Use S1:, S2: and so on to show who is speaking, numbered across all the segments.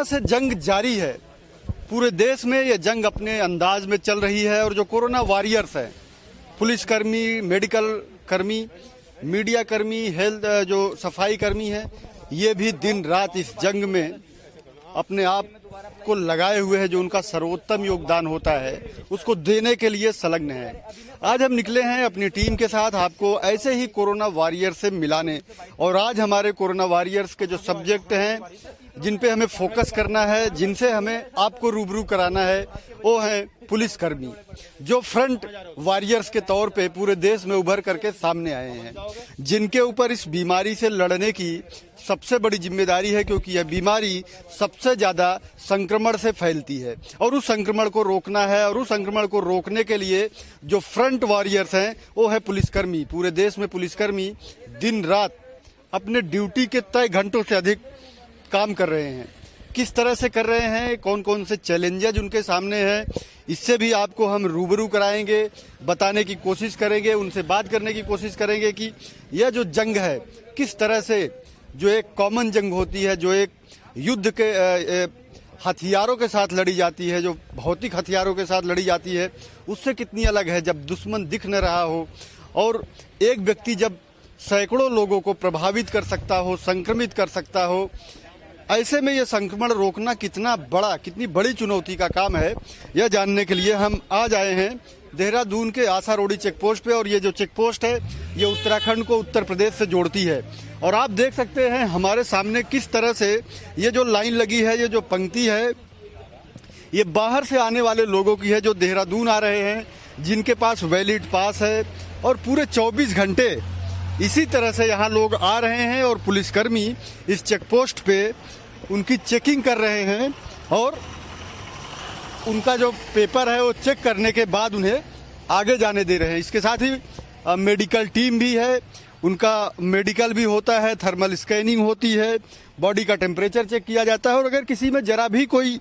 S1: Corona से जंग जारी है। पूरे देश में ये जंग अपने अंदाज में चल रही है और जो कोरोना वॉरियर्स हैं, पुलिसकर्मी, मेडिकल कर्मी, मीडिया कर्मी, हेल्थ जो सफाई कर्मी हैं, ये भी दिन रात इस जंग में अपने आप को लगाए हुए हैं। जो उनका सर्वोत्तम योगदान होता है उसको देने के लिए संलग्न है। आज हम निकले हैं अपनी टीम के साथ आपको ऐसे ही कोरोना वॉरियर से मिलाने। और आज हमारे कोरोना वॉरियर्स के जो सब्जेक्ट हैं, जिन पे हमें फोकस करना है, जिनसे हमें आपको रूबरू कराना है, वो हैं पुलिसकर्मी, जो फ्रंट वॉरियर्स के तौर पे पूरे देश में उभर करके सामने आए हैं, जिनके ऊपर इस बीमारी से लड़ने की सबसे बड़ी जिम्मेदारी है, क्योंकि यह बीमारी सबसे ज्यादा संक्रमण से फैलती है और उस संक्रमण को रोकना है। और उस संक्रमण को रोकने के लिए जो फ्रंट वॉरियर्स हैं वो है पुलिसकर्मी। पूरे देश में पुलिसकर्मी दिन रात अपने ड्यूटी के तय घंटों से अधिक काम कर रहे हैं। किस तरह से कर रहे हैं, कौन कौन से चैलेंजेज उनके सामने हैं, इससे भी आपको हम रूबरू कराएंगे, बताने की कोशिश करेंगे, उनसे बात करने की कोशिश करेंगे कि यह जो जंग है किस तरह से, जो एक कॉमन जंग होती है, जो एक युद्ध के हथियारों के साथ लड़ी जाती है, जो भौतिक हथियारों के साथ लड़ी जाती है, उससे कितनी अलग है जब दुश्मन दिख न रहा हो और एक व्यक्ति जब सैकड़ों लोगों को प्रभावित कर सकता हो, संक्रमित कर सकता हो। ऐसे में यह संक्रमण रोकना कितनी बड़ी चुनौती का काम है, यह जानने के लिए हम आज आए हैं देहरादून के आसारोड़ी चेक पोस्ट पे। और ये जो चेक पोस्ट है ये उत्तराखंड को उत्तर प्रदेश से जोड़ती है। और आप देख सकते हैं हमारे सामने किस तरह से ये जो लाइन लगी है, ये जो पंक्ति है, ये बाहर से आने वाले लोगों की है जो देहरादून आ रहे हैं, जिनके पास वैलिड पास है। और पूरे 24 घंटे इसी तरह से यहाँ लोग आ रहे हैं और पुलिसकर्मी इस चेक पोस्ट पे उनकी चेकिंग कर रहे हैं और उनका जो पेपर है वो चेक करने के बाद उन्हें आगे जाने दे रहे हैं। इसके साथ ही मेडिकल टीम भी है, उनका मेडिकल भी होता है, थर्मल स्कैनिंग होती है, बॉडी का टेम्परेचर चेक किया जाता है। और अगर किसी में जरा भी कोई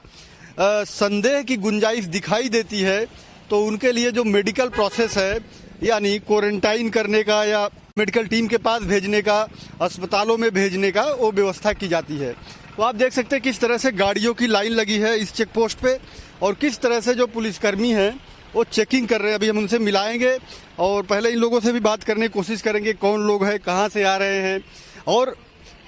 S1: संदेह की गुंजाइश दिखाई देती है तो उनके लिए जो मेडिकल प्रोसेस है, यानी क्वारंटाइन करने का या मेडिकल टीम के पास भेजने का, अस्पतालों में भेजने का, वो व्यवस्था की जाती है। तो आप देख सकते हैं किस तरह से गाड़ियों की लाइन लगी है इस चेक पोस्ट पे और किस तरह से जो पुलिसकर्मी हैं वो चेकिंग कर रहे हैं। अभी हम उनसे मिलाएंगे और पहले इन लोगों से भी बात करने की कोशिश करेंगे, कौन लोग हैं, कहाँ से आ रहे हैं। और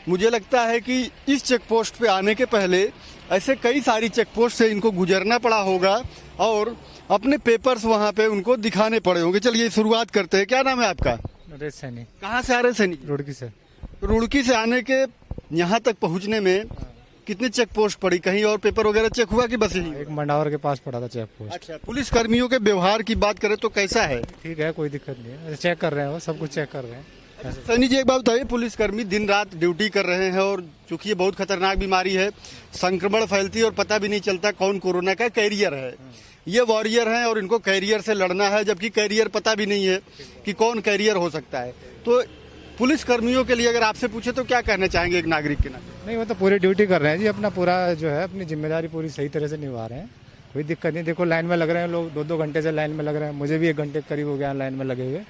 S1: मुझे लगता है कि इस चेक पोस्ट पे आने के पहले ऐसे कई सारी चेक पोस्ट से इनको गुजरना पड़ा होगा और अपने पेपर्स वहाँ पे उनको दिखाने पड़े होंगे। चलिए शुरुआत करते हैं। क्या नाम है आपका?
S2: नरेश सैनी।
S1: कहाँ से आ रहे हैं? सैनी,
S2: रुड़की से।
S1: रुड़की से आने के यहाँ तक पहुँचने में कितनी चेक पोस्ट पड़ी? कहीं और पेपर वगैरह चेक हुआ कि बस यही?
S2: एक मंडावर के पास पड़ा था चेक पोस्ट।
S1: अच्छा, पुलिस कर्मियों के व्यवहार की बात करें तो कैसा है?
S2: ठीक है, कोई दिक्कत नहीं है, चेक कर रहे हैं, वो सब कुछ चेक कर रहे हैं।
S1: सैनी जी, एक बात बताइए, पुलिसकर्मी दिन रात ड्यूटी कर रहे हैं और चूंकि ये बहुत खतरनाक बीमारी है, संक्रमण फैलती है और पता भी नहीं चलता कौन कोरोना का कैरियर है। ये वॉरियर हैं और इनको कैरियर से लड़ना है, जबकि कैरियर पता भी नहीं है कि कौन कैरियर हो सकता है। तो पुलिस कर्मियों के लिए अगर आपसे पूछे तो क्या कहना चाहेंगे एक नागरिक के नाते?
S2: नहीं, वो तो पूरी ड्यूटी कर रहे हैं जी, अपना पूरा जो है अपनी जिम्मेदारी पूरी सही तरह से निभा रहे हैं, कोई दिक्कत नहीं। देखो लाइन में लग रहे हैं लोग, 2-2 घंटे से लाइन में लग रहे हैं, मुझे भी 1 घंटे करीब हो गया लाइन में लगे हुए।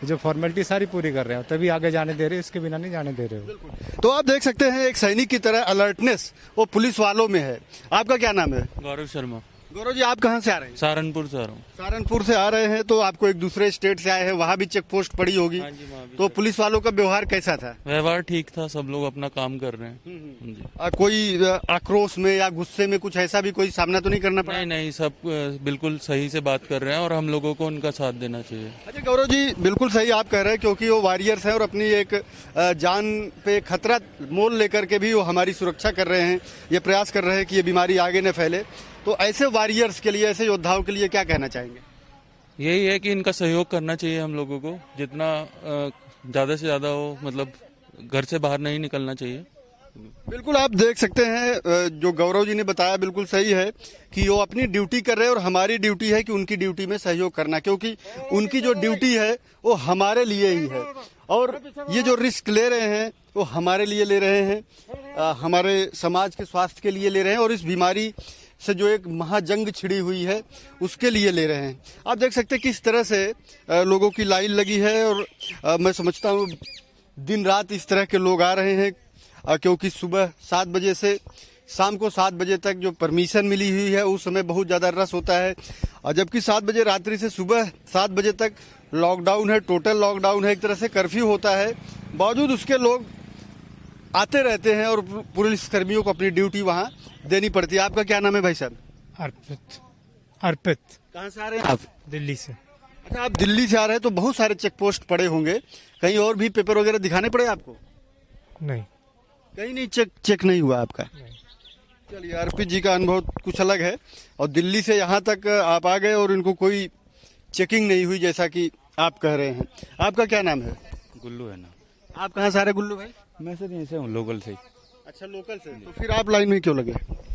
S2: जो फॉर्मेलिटी सारी पूरी कर रहे हैं, तभी आगे जाने दे रहे हैं, इसके बिना नहीं जाने दे रहे हो।
S1: तो आप देख सकते हैं एक सैनिक की तरह अलर्टनेस वो पुलिस वालों में है। आपका क्या नाम है?
S3: गौरव शर्मा।
S1: गौरव जी, आप कहाँ से आ रहे हैं?
S3: सहारनपुर से आ रहा हूँ।
S1: सहारनपुर से आ रहे हैं तो आपको एक दूसरे स्टेट से आए हैं, वहाँ भी चेक पोस्ट पड़ी होगी।
S3: हाँ जी, वहाँ भी।
S1: तो पुलिस वालों का व्यवहार कैसा था?
S3: व्यवहार ठीक था, सब लोग अपना काम कर रहे हैं जी।
S1: कोई आक्रोश में या गुस्से में कुछ ऐसा भी कोई सामना तो नहीं करना पड़ा?
S3: नहीं नहीं, सब बिल्कुल सही से बात कर रहे हैं और हम लोगों को उनका साथ देना चाहिए।
S1: अच्छा गौरव जी, बिल्कुल सही आप कह रहे हैं, क्योंकि वो वॉरियर्स हैं और अपनी एक जान पे खतरा मोल लेकर के भी वो हमारी सुरक्षा कर रहे हैं, ये प्रयास कर रहे हैं कि ये बीमारी आगे न फैले। तो ऐसे वॉरियर्स के लिए, ऐसे योद्धाओं के लिए क्या कहना चाहेंगे?
S3: यही है कि इनका सहयोग करना चाहिए हम लोगों को, जितना ज़्यादा से ज़्यादा हो, मतलब घर से बाहर नहीं निकलना चाहिए।
S1: बिल्कुल आप देख सकते हैं जो गौरव जी ने बताया बिल्कुल सही है कि वो अपनी ड्यूटी कर रहे हैं और हमारी ड्यूटी है कि उनकी ड्यूटी में सहयोग करना, क्योंकि उनकी जो ड्यूटी है वो हमारे लिए ही है। और ये जो रिस्क ले रहे हैं वो हमारे लिए ले रहे हैं, हमारे समाज के स्वास्थ्य के लिए ले रहे हैं और इस बीमारी से जो एक महाजंग छिड़ी हुई है उसके लिए ले रहे हैं। आप देख सकते हैं किस तरह से लोगों की लाइन लगी है और मैं समझता हूँ दिन रात इस तरह के लोग आ रहे हैं, क्योंकि सुबह 7 बजे से शाम को 7 बजे तक जो परमिशन मिली हुई है उस समय बहुत ज़्यादा रस होता है, और जबकि 7 बजे रात्रि से सुबह 7 बजे तक लॉकडाउन है, टोटल लॉकडाउन है, एक तरह से कर्फ्यू होता है। बावजूद उसके लोग आते रहते हैं और पुलिस कर्मियों को अपनी ड्यूटी वहाँ देनी पड़ती है। आपका क्या नाम है भाई साहब?
S4: अर्पित। अर्पित।
S1: कहाँ से आ रहे हैं आप?
S4: दिल्ली से।
S1: अच्छा, आप दिल्ली से आ रहे हैं तो बहुत सारे चेक पोस्ट पड़े होंगे, कहीं और भी पेपर वगैरह दिखाने पड़े आपको?
S4: नहीं।
S1: कहीं नहीं चेक नहीं हुआ आपका? चलिए, अर्पित जी का अनुभव कुछ अलग है, और दिल्ली से यहाँ तक आप आ गए और इनको कोई चेकिंग नहीं हुई जैसा कि आप कह रहे हैं। आपका क्या नाम है?
S5: गुल्लू है ना।
S1: आप कहाँ से आ रहे गुल्लू भाई?
S5: मैं सर यहीं से हूँ, लोकल से ही।
S1: अच्छा, लोकल से। तो फिर आप लाइन में क्यों लगे?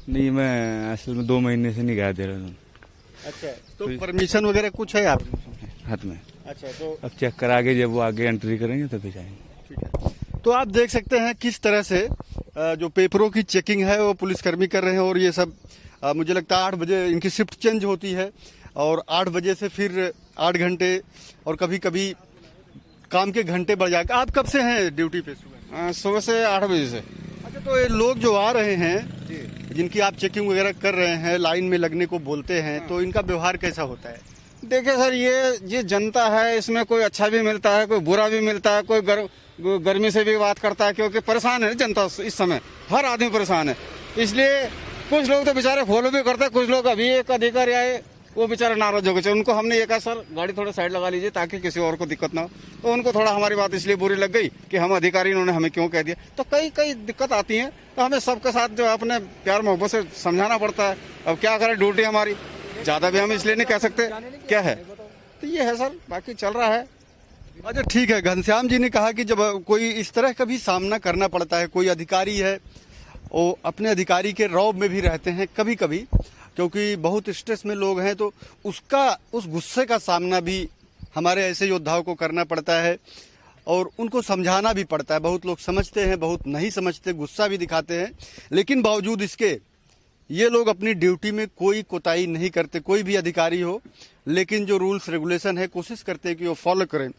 S5: नहीं, मैं असल में 2 महीने से नहीं गया देहरादून।
S1: अच्छा, तो परमिशन वगैरह कुछ है आप
S5: हाथ में?
S1: अच्छा, तो
S5: अब चेक करा के जब वो आगे एंट्री करेंगे तभी जाएंगे।
S1: ठीक है। तो आप देख सकते हैं किस तरह से जो पेपरों की चेकिंग है वो पुलिसकर्मी कर रहे हैं, और ये सब मुझे लगता है 8 बजे इनकी शिफ्ट चेंज होती है, और 8 बजे से फिर 8 घंटे और कभी कभी काम के घंटे बढ़ जाएगा। आप कब से हैं ड्यूटी पे?
S6: सुबह से 8 बजे से।
S1: अच्छा, तो ये लोग जो आ रहे हैं जिनकी आप चेकिंग वगैरह कर रहे हैं, लाइन में लगने को बोलते हैं, तो इनका व्यवहार कैसा होता है?
S6: देखिए सर, ये जनता है, इसमें कोई अच्छा भी मिलता है, कोई बुरा भी मिलता है, कोई गर्मी से भी बात करता है, क्योंकि परेशान है जनता इस समय, हर आदमी परेशान है। इसलिए कुछ लोग तो बेचारे फॉलो भी करते हैं, कुछ लोग अभी एक अधिकारी आए वो बेचारे नाराज हो गए। उनको हमने ये कहा सर गाड़ी थोड़ा साइड लगा लीजिए ताकि किसी और को दिक्कत ना हो, तो उनको थोड़ा हमारी बात इसलिए बुरी लग गई कि हम अधिकारी इन्होंने हमें क्यों कह दिया। तो कई दिक्कत आती है, तो हमें सबके साथ जो अपने प्यार मोहब्बत से समझाना पड़ता है। अब क्या करें, ड्यूटी हमारी, ज्यादा भी हम इसलिए नहीं कह सकते क्या है। तो ये है सर, बाकी चल रहा है।
S1: अच्छा, ठीक है। घनश्याम जी ने कहा कि जब कोई इस तरह का भी सामना करना पड़ता है, कोई अधिकारी है वो अपने अधिकारी के रौब में भी रहते हैं कभी कभी, क्योंकि बहुत स्ट्रेस में लोग हैं, तो उस गुस्से का सामना भी हमारे ऐसे योद्धाओं को करना पड़ता है, और उनको समझाना भी पड़ता है। बहुत लोग समझते हैं, बहुत नहीं समझते, गुस्सा भी दिखाते हैं, लेकिन बावजूद इसके ये लोग अपनी ड्यूटी में कोई कोताही नहीं करते, कोई भी अधिकारी हो, लेकिन जो रूल्स रेगुलेशन है कोशिश करते हैं कि वो फॉलो करें।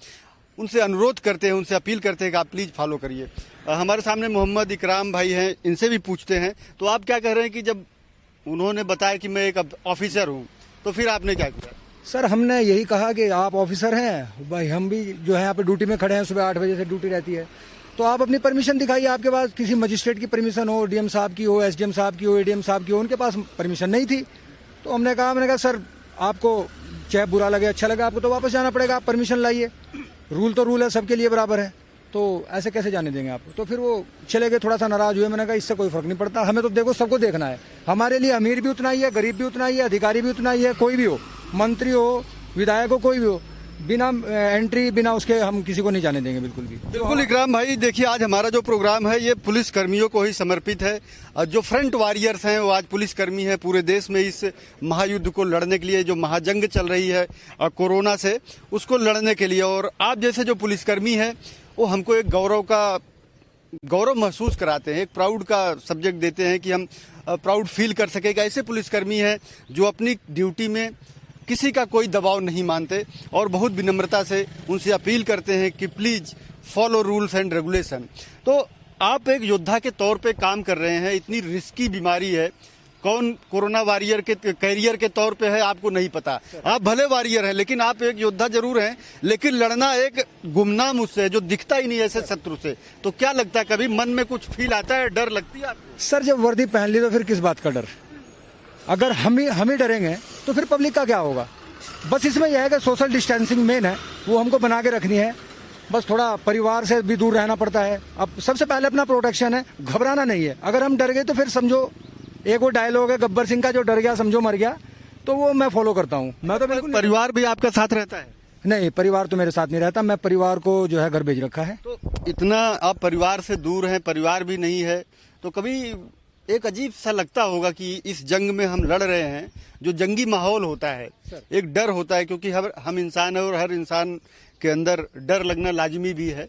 S1: उनसे अनुरोध करते हैं, उनसे अपील करते हैं कि आप प्लीज़ फॉलो करिए। हमारे सामने मोहम्मद इकराम भाई हैं, इनसे भी पूछते हैं। तो आप क्या कह रहे हैं कि जब उन्होंने बताया कि मैं एक ऑफिसर हूँ, तो फिर आपने क्या किया?
S7: सर, हमने यही कहा कि आप ऑफिसर हैं भाई, हम भी जो है यहाँ पे ड्यूटी में खड़े हैं, सुबह 8 बजे से ड्यूटी रहती है, तो आप अपनी परमिशन दिखाइए। आपके पास किसी मजिस्ट्रेट की परमिशन हो, डीएम साहब की हो, एसडीएम साहब की हो, एडीएम साहब की हो, उनके पास परमिशन नहीं थी। तो हमने कहा सर आपको चाहे बुरा लगे अच्छा लगे, आपको तो वापस जाना पड़ेगा, आप परमिशन लाइए। रूल तो रूल है, सबके लिए बराबर है, तो ऐसे कैसे जाने देंगे आपको। तो फिर वो चले गए, थोड़ा सा नाराज हुए। मैंने कहा इससे कोई फर्क नहीं पड़ता, हमें तो देखो सबको देखना है। हमारे लिए अमीर भी उतना ही है, गरीब भी उतना ही है, अधिकारी भी उतना ही है, कोई भी हो, मंत्री हो, विधायक हो, कोई भी हो, बिना एंट्री बिना उसके हम किसी को नहीं जाने देंगे बिल्कुल भी।
S1: बिल्कुल इकराम भाई, देखिए आज हमारा जो प्रोग्राम है ये पुलिस कर्मियों को ही समर्पित है। जो फ्रंट वॉरियर्स हैं वो आज पुलिसकर्मी हैं, पूरे देश में इस महायुद्ध को लड़ने के लिए, जो महाजंग चल रही है कोरोना से, उसको लड़ने के लिए। और आप जैसे जो पुलिसकर्मी हैं वो हमको एक गौरव महसूस कराते हैं, एक प्राउड का सब्जेक्ट देते हैं कि हम प्राउड फील कर सकें कि ऐसे पुलिसकर्मी हैं जो अपनी ड्यूटी में किसी का कोई दबाव नहीं मानते, और बहुत विनम्रता से उनसे अपील करते हैं कि please follow rules and regulation. तो आप एक योद्धा के तौर पे काम कर रहे हैं, इतनी रिस्की बीमारी है, कौन कोरोना वॉरियर के कैरियर के तौर पे है आपको नहीं पता। आप भले वॉरियर हैं, लेकिन आप एक योद्धा जरूर हैं, लेकिन लड़ना एक गुमनाम उससे जो दिखता ही नहीं ऐसे शत्रु से। तो क्या लगता है, कभी मन में कुछ फील आता है, डर लगती है आपको?
S7: सर, जब वर्दी पहन ली तो फिर किस बात का डर? अगर हम ही डरेंगे तो फिर पब्लिक का क्या होगा। बस इसमें यह है कि सोशल डिस्टेंसिंग मेन है, वो हमको बना के रखनी है। बस थोड़ा परिवार से भी दूर रहना पड़ता है। अब सबसे पहले अपना प्रोटेक्शन है, घबराना नहीं है। अगर हम डर गए तो फिर समझो, एक वो डायलॉग है गब्बर सिंह का, जो डर गया समझो मर गया, तो वो मैं फॉलो करता हूँ। मैं तो बिल्कुल।
S1: परिवार भी आपका साथ रहता है?
S7: नहीं, परिवार तो मेरे साथ नहीं रहता, मैं परिवार को जो है घर भेज रखा है।
S1: तो इतना आप परिवार से दूर हैं, परिवार भी नहीं है, तो कभी एक अजीब सा लगता होगा कि इस जंग में हम लड़ रहे हैं, जो जंगी माहौल होता है, एक डर होता है, क्योंकि हम इंसान है और हर इंसान के अंदर डर लगना लाजमी भी है।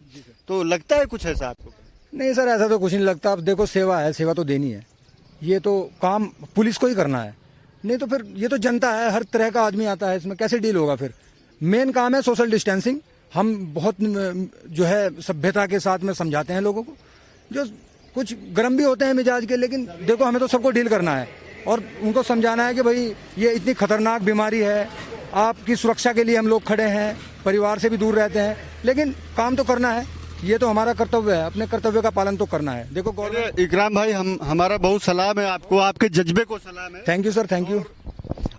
S1: तो लगता है कुछ ऐसा आपको?
S7: नहीं सर, ऐसा तो कुछ नहीं लगता। अब देखो, सेवा है, सेवा तो देनी है, ये तो काम पुलिस को ही करना है। नहीं तो फिर ये तो जनता है, हर तरह का आदमी आता है, इसमें कैसे डील होगा। फिर मेन काम है सोशल डिस्टेंसिंग। हम बहुत जो है सभ्यता के साथ में समझाते हैं लोगों को, जो कुछ गर्म भी होते हैं मिजाज के, लेकिन देखो हमें तो सबको डील करना है और उनको समझाना है कि भाई ये इतनी खतरनाक बीमारी है, आपकी सुरक्षा के लिए हम लोग खड़े हैं, परिवार से भी दूर रहते हैं, लेकिन काम तो करना है, ये तो हमारा कर्तव्य है, अपने कर्तव्य का पालन तो करना है। देखो गवर्नमेंट।
S1: इकराम भाई, हमारा बहुत सलाम है आपको, आपके जज्बे को सलाम है।
S7: Thank you sir, thank you.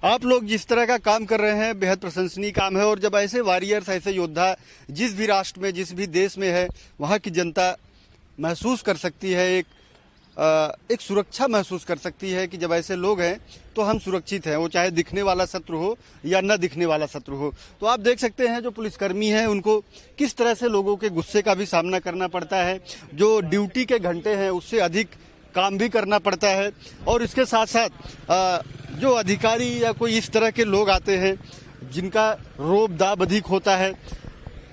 S1: आप लोग जिस तरह का काम कर रहे हैं बेहद प्रशंसनीय काम है, और जब ऐसे वॉरियर्स, ऐसे योद्धा जिस भी राष्ट्र में, जिस भी देश में है, वहाँ की जनता महसूस कर सकती है, एक सुरक्षा महसूस कर सकती है कि जब ऐसे लोग हैं तो हम सुरक्षित हैं, वो चाहे दिखने वाला शत्रु हो या न दिखने वाला शत्रु हो। तो आप देख सकते हैं जो पुलिसकर्मी हैं उनको किस तरह से लोगों के गुस्से का भी सामना करना पड़ता है, जो ड्यूटी के घंटे हैं उससे अधिक काम भी करना पड़ता है, और इसके साथ साथ जो अधिकारी या कोई इस तरह के लोग आते हैं जिनका रोब दाब अधिक होता है,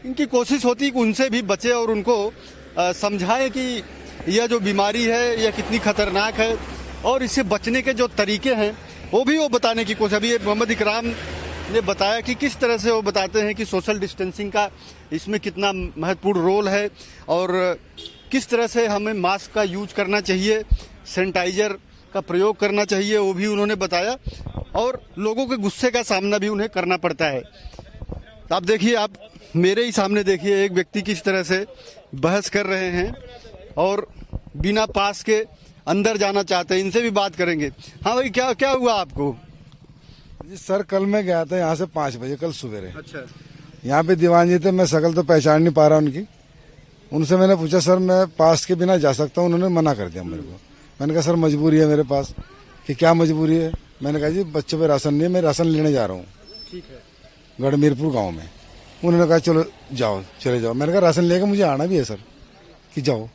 S1: इनकी कोशिश होती है कि उनसे भी बचे और उनको समझाएं कि यह जो बीमारी है यह कितनी खतरनाक है और इससे बचने के जो तरीके हैं वो बताने की कोशिश। अभी ये मोहम्मद इकराम ने बताया कि किस तरह से वो बताते हैं कि सोशल डिस्टेंसिंग का इसमें कितना महत्वपूर्ण रोल है और किस तरह से हमें मास्क का यूज करना चाहिए, सैनिटाइजर का प्रयोग करना चाहिए, वो भी उन्होंने बताया, और लोगों के गुस्से का सामना भी उन्हें करना पड़ता है। आप देखिए, आप मेरे ही सामने देखिए, एक व्यक्ति किस तरह से बहस कर रहे हैं और बिना पास के अंदर जाना चाहते हैं। इनसे भी बात करेंगे। हाँ भाई, क्या हुआ आपको?
S8: जी सर, कल मैं गया था यहाँ से 5 बजे कल सवेरे।
S1: अच्छा।
S8: यहाँ पे दीवान जी थे, मैं शकल तो पहचान नहीं पा रहा उनकी। उनसे मैंने पूछा सर मैं पास के बिना जा सकता हूँ? उन्होंने मना कर दिया मेरे को। मैंने कहा सर मजबूरी है मेरे पास। कि क्या मजबूरी है? मैंने कहा जी बच्चों पे राशन नहीं है, मैं राशन लेने जा रहा हूँ।
S1: ठीक है।
S8: गढ़मीरपुर गाँव में। उन्होंने कहा चलो जाओ, चले जाओ। मैंने कहा राशन लेकर मुझे आना भी है सर, कि जाओ।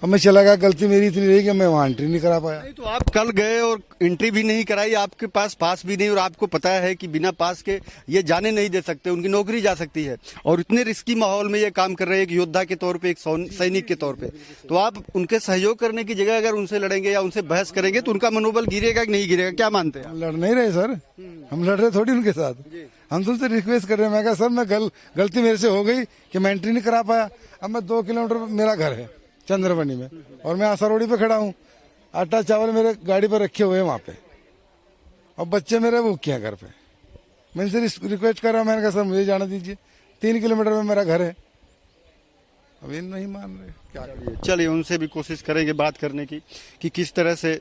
S8: अब मैं चला गया, गलती मेरी इतनी रही कि मैं वहाँ एंट्री नहीं करा पाया।
S1: नहीं तो आप कल गए और एंट्री भी नहीं कराई, आपके पास पास भी नहीं, और आपको पता है कि बिना पास के ये जाने नहीं दे सकते, उनकी नौकरी जा सकती है, और इतने रिस्की माहौल में ये काम कर रहे हैं एक योद्धा के तौर पे, एक सैनिक के तौर पे। तो आप उनके सहयोग करने की जगह अगर उनसे लड़ेंगे या उनसे बहस करेंगे तो उनका मनोबल गिरेगा कि नहीं गिरेगा, क्या मानते हैं?
S8: हम लड़ नहीं रहे सर, हम लड़ रहे थोड़ी उनके साथ। हम तुमसे रिक्वेस्ट कर रहे हैं। मैं कहा सर मैं गलती मेरे से हो गई कि मैं एंट्री नहीं करा पाया। अब मैं 2 किलोमीटर मेरा घर है चंद्रवनी में, और मैं आशा रोडी पे खड़ा हूँ। आटा चावल मेरे गाड़ी पर रखे हुए हैं वहाँ पे, और बच्चे मेरे भूखे हैं घर पे। मैं इनसे रिक्वेस्ट कर रहा हूँ। मैंने कहा सर मुझे जाने दीजिए, 3 किलोमीटर में मेरा घर है। अभी नहीं मान रहे, क्या?
S1: चलिए उनसे भी कोशिश करेंगे बात करने की कि किस तरह से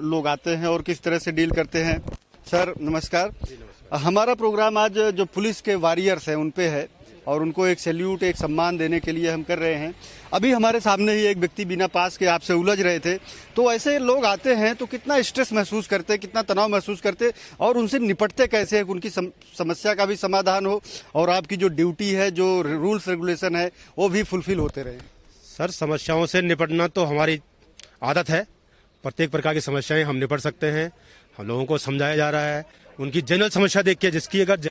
S1: लोग आते हैं और किस तरह से डील करते हैं। सर नमस्कार। हमारा प्रोग्राम आज जो पुलिस के वॉरियर्स हैं उन पे है, और उनको एक सैल्यूट, एक सम्मान देने के लिए हम कर रहे हैं। अभी हमारे सामने ही एक व्यक्ति बिना पास के आपसे उलझ रहे थे। तो ऐसे लोग आते हैं तो कितना स्ट्रेस महसूस करते, कितना तनाव महसूस करते, और उनसे निपटते कैसे हैं, उनकी समस्या का भी समाधान हो और आपकी जो ड्यूटी है, जो रूल्स रेगुलेशन है, वो भी फुलफिल होते रहे।
S9: सर समस्याओं से निपटना तो हमारी आदत है। प्रत्येक प्रकार की समस्याएं हम निपट सकते हैं। हम लोगों को समझाया जा रहा है, उनकी जनरल समस्या देख के, जिसकी अगर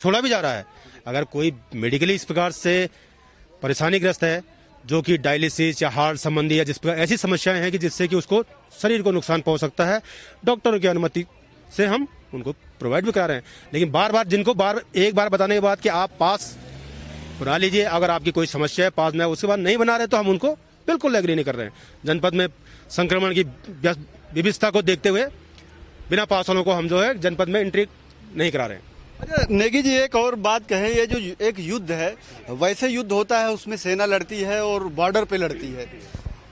S9: छोड़ा भी जा रहा है, अगर कोई मेडिकली इस प्रकार से परेशानी ग्रस्त है, जो कि डायलिसिस या हार्ट संबंधी या जिस प्रकार ऐसी समस्याएं हैं कि जिससे कि उसको शरीर को नुकसान पहुंच सकता है, डॉक्टरों की अनुमति से हम उनको प्रोवाइड भी करा रहे हैं। लेकिन एक बार बताने के बाद कि आप पास बना लीजिए, अगर आपकी कोई समस्या है पास में, उसके बाद नहीं बना रहे तो हम उनको बिल्कुल एग्री नहीं कर रहे हैं। जनपद में संक्रमण की विविधता को देखते हुए बिना पास वालों को हम जो है जनपद में एंट्री नहीं करा रहे हैं।
S1: अच्छा नेगी जी, एक और बात कहें, ये जो एक युद्ध है, वैसे युद्ध होता है उसमें सेना लड़ती है और बॉर्डर पे लड़ती है,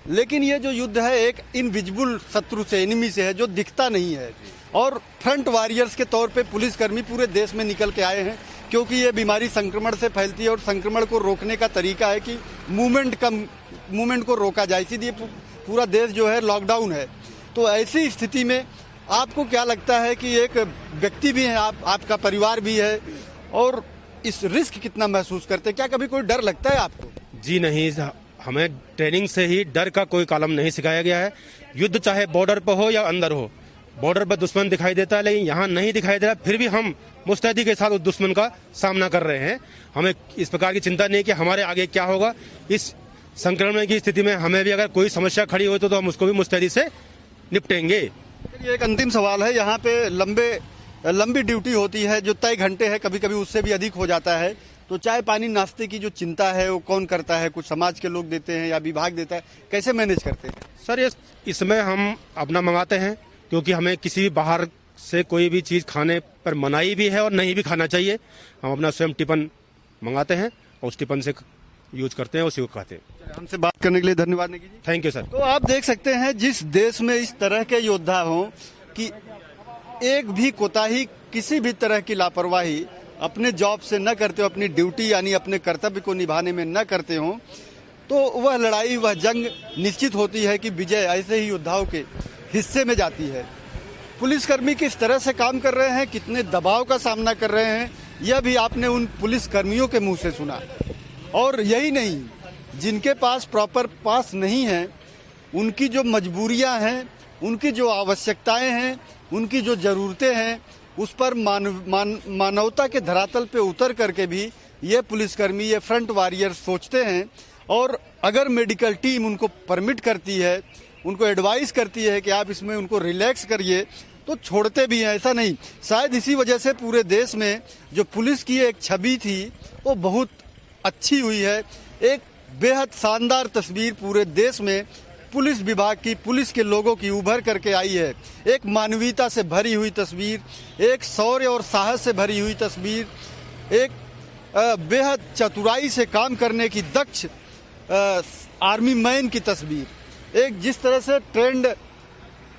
S1: लेकिन ये जो युद्ध है एक इनविजिबल शत्रु से, एनिमी से है, जो दिखता नहीं है। और फ्रंट वॉरियर्स के तौर पे पुलिसकर्मी पूरे देश में निकल के आए हैं, क्योंकि ये बीमारी संक्रमण से फैलती है और संक्रमण को रोकने का तरीका है कि मूवमेंट को रोका जाए, इसीलिए पूरा देश जो है लॉकडाउन है। तो ऐसी स्थिति में आपको क्या लगता है कि एक व्यक्ति भी है, आपका परिवार भी है, और इस रिस्क कितना महसूस करते हैं? क्या कभी कोई डर लगता है आपको?
S9: जी नहीं, हमें ट्रेनिंग से ही डर का कोई कॉलम नहीं सिखाया गया है। युद्ध चाहे बॉर्डर पर हो या अंदर हो, बॉर्डर पर दुश्मन दिखाई देता है, लेकिन यहाँ नहीं दिखाई दे रहा, फिर भी हम मुस्तैदी के साथ उस दुश्मन का सामना कर रहे हैं। हमें इस प्रकार की चिंता नहीं कि हमारे आगे क्या होगा। इस संक्रमण की स्थिति में हमें भी अगर कोई समस्या खड़ी हो तो हम उसको भी मुस्तैदी से निपटेंगे।
S1: एक अंतिम सवाल है, यहाँ पे लंबी ड्यूटी होती है, जो तय घंटे है, कभी कभी उससे भी अधिक हो जाता है, तो चाय पानी नाश्ते की जो चिंता है वो कौन करता है? कुछ समाज के लोग देते हैं या विभाग देता है? कैसे मैनेज करते हैं?
S9: सर ये इसमें हम अपना मंगाते हैं, क्योंकि हमें किसी भी बाहर से कोई भी चीज़ खाने पर मनाही भी है और नहीं भी खाना चाहिए। हम अपना स्वयं टिफिन मंगाते हैं और उस टिफिन से यूज करते हैं, उसी को खाते हैं।
S1: हमसे बात करने के लिए धन्यवाद Negi ji.
S9: Thank you sir.
S1: तो आप देख सकते हैं जिस देश में इस तरह के योद्धा हों कि एक भी कोताही, किसी भी तरह की लापरवाही अपने जॉब से न करते हो, अपनी ड्यूटी यानी अपने कर्तव्य को निभाने में न करते हो, तो वह लड़ाई, वह जंग निश्चित होती है कि विजय ऐसे ही योद्धाओं के हिस्से में जाती है। पुलिसकर्मी किस तरह से काम कर रहे हैं, कितने दबाव का सामना कर रहे हैं, यह भी आपने उन पुलिसकर्मियों के मुंह से सुना। और यही नहीं, जिनके पास प्रॉपर पास नहीं है, उनकी जो मजबूरियां हैं, उनकी जो आवश्यकताएं हैं, उनकी जो ज़रूरतें हैं, उस पर मानवता के धरातल पे उतर करके भी ये पुलिसकर्मी, ये फ्रंट वॉरियर सोचते हैं। और अगर मेडिकल टीम उनको परमिट करती है, उनको एडवाइस करती है कि आप इसमें उनको रिलैक्स करिए, तो छोड़ते भी हैं। ऐसा नहीं, शायद इसी वजह से पूरे देश में जो पुलिस की एक छवि थी वो बहुत अच्छी हुई है। एक बेहद शानदार तस्वीर पूरे देश में पुलिस विभाग की, पुलिस के लोगों की उभर करके आई है। एक मानवीयता से भरी हुई तस्वीर, एक शौर्य और साहस से भरी हुई तस्वीर, एक बेहद चतुराई से काम करने की दक्ष आर्मी मैन की तस्वीर। एक जिस तरह से ट्रेंड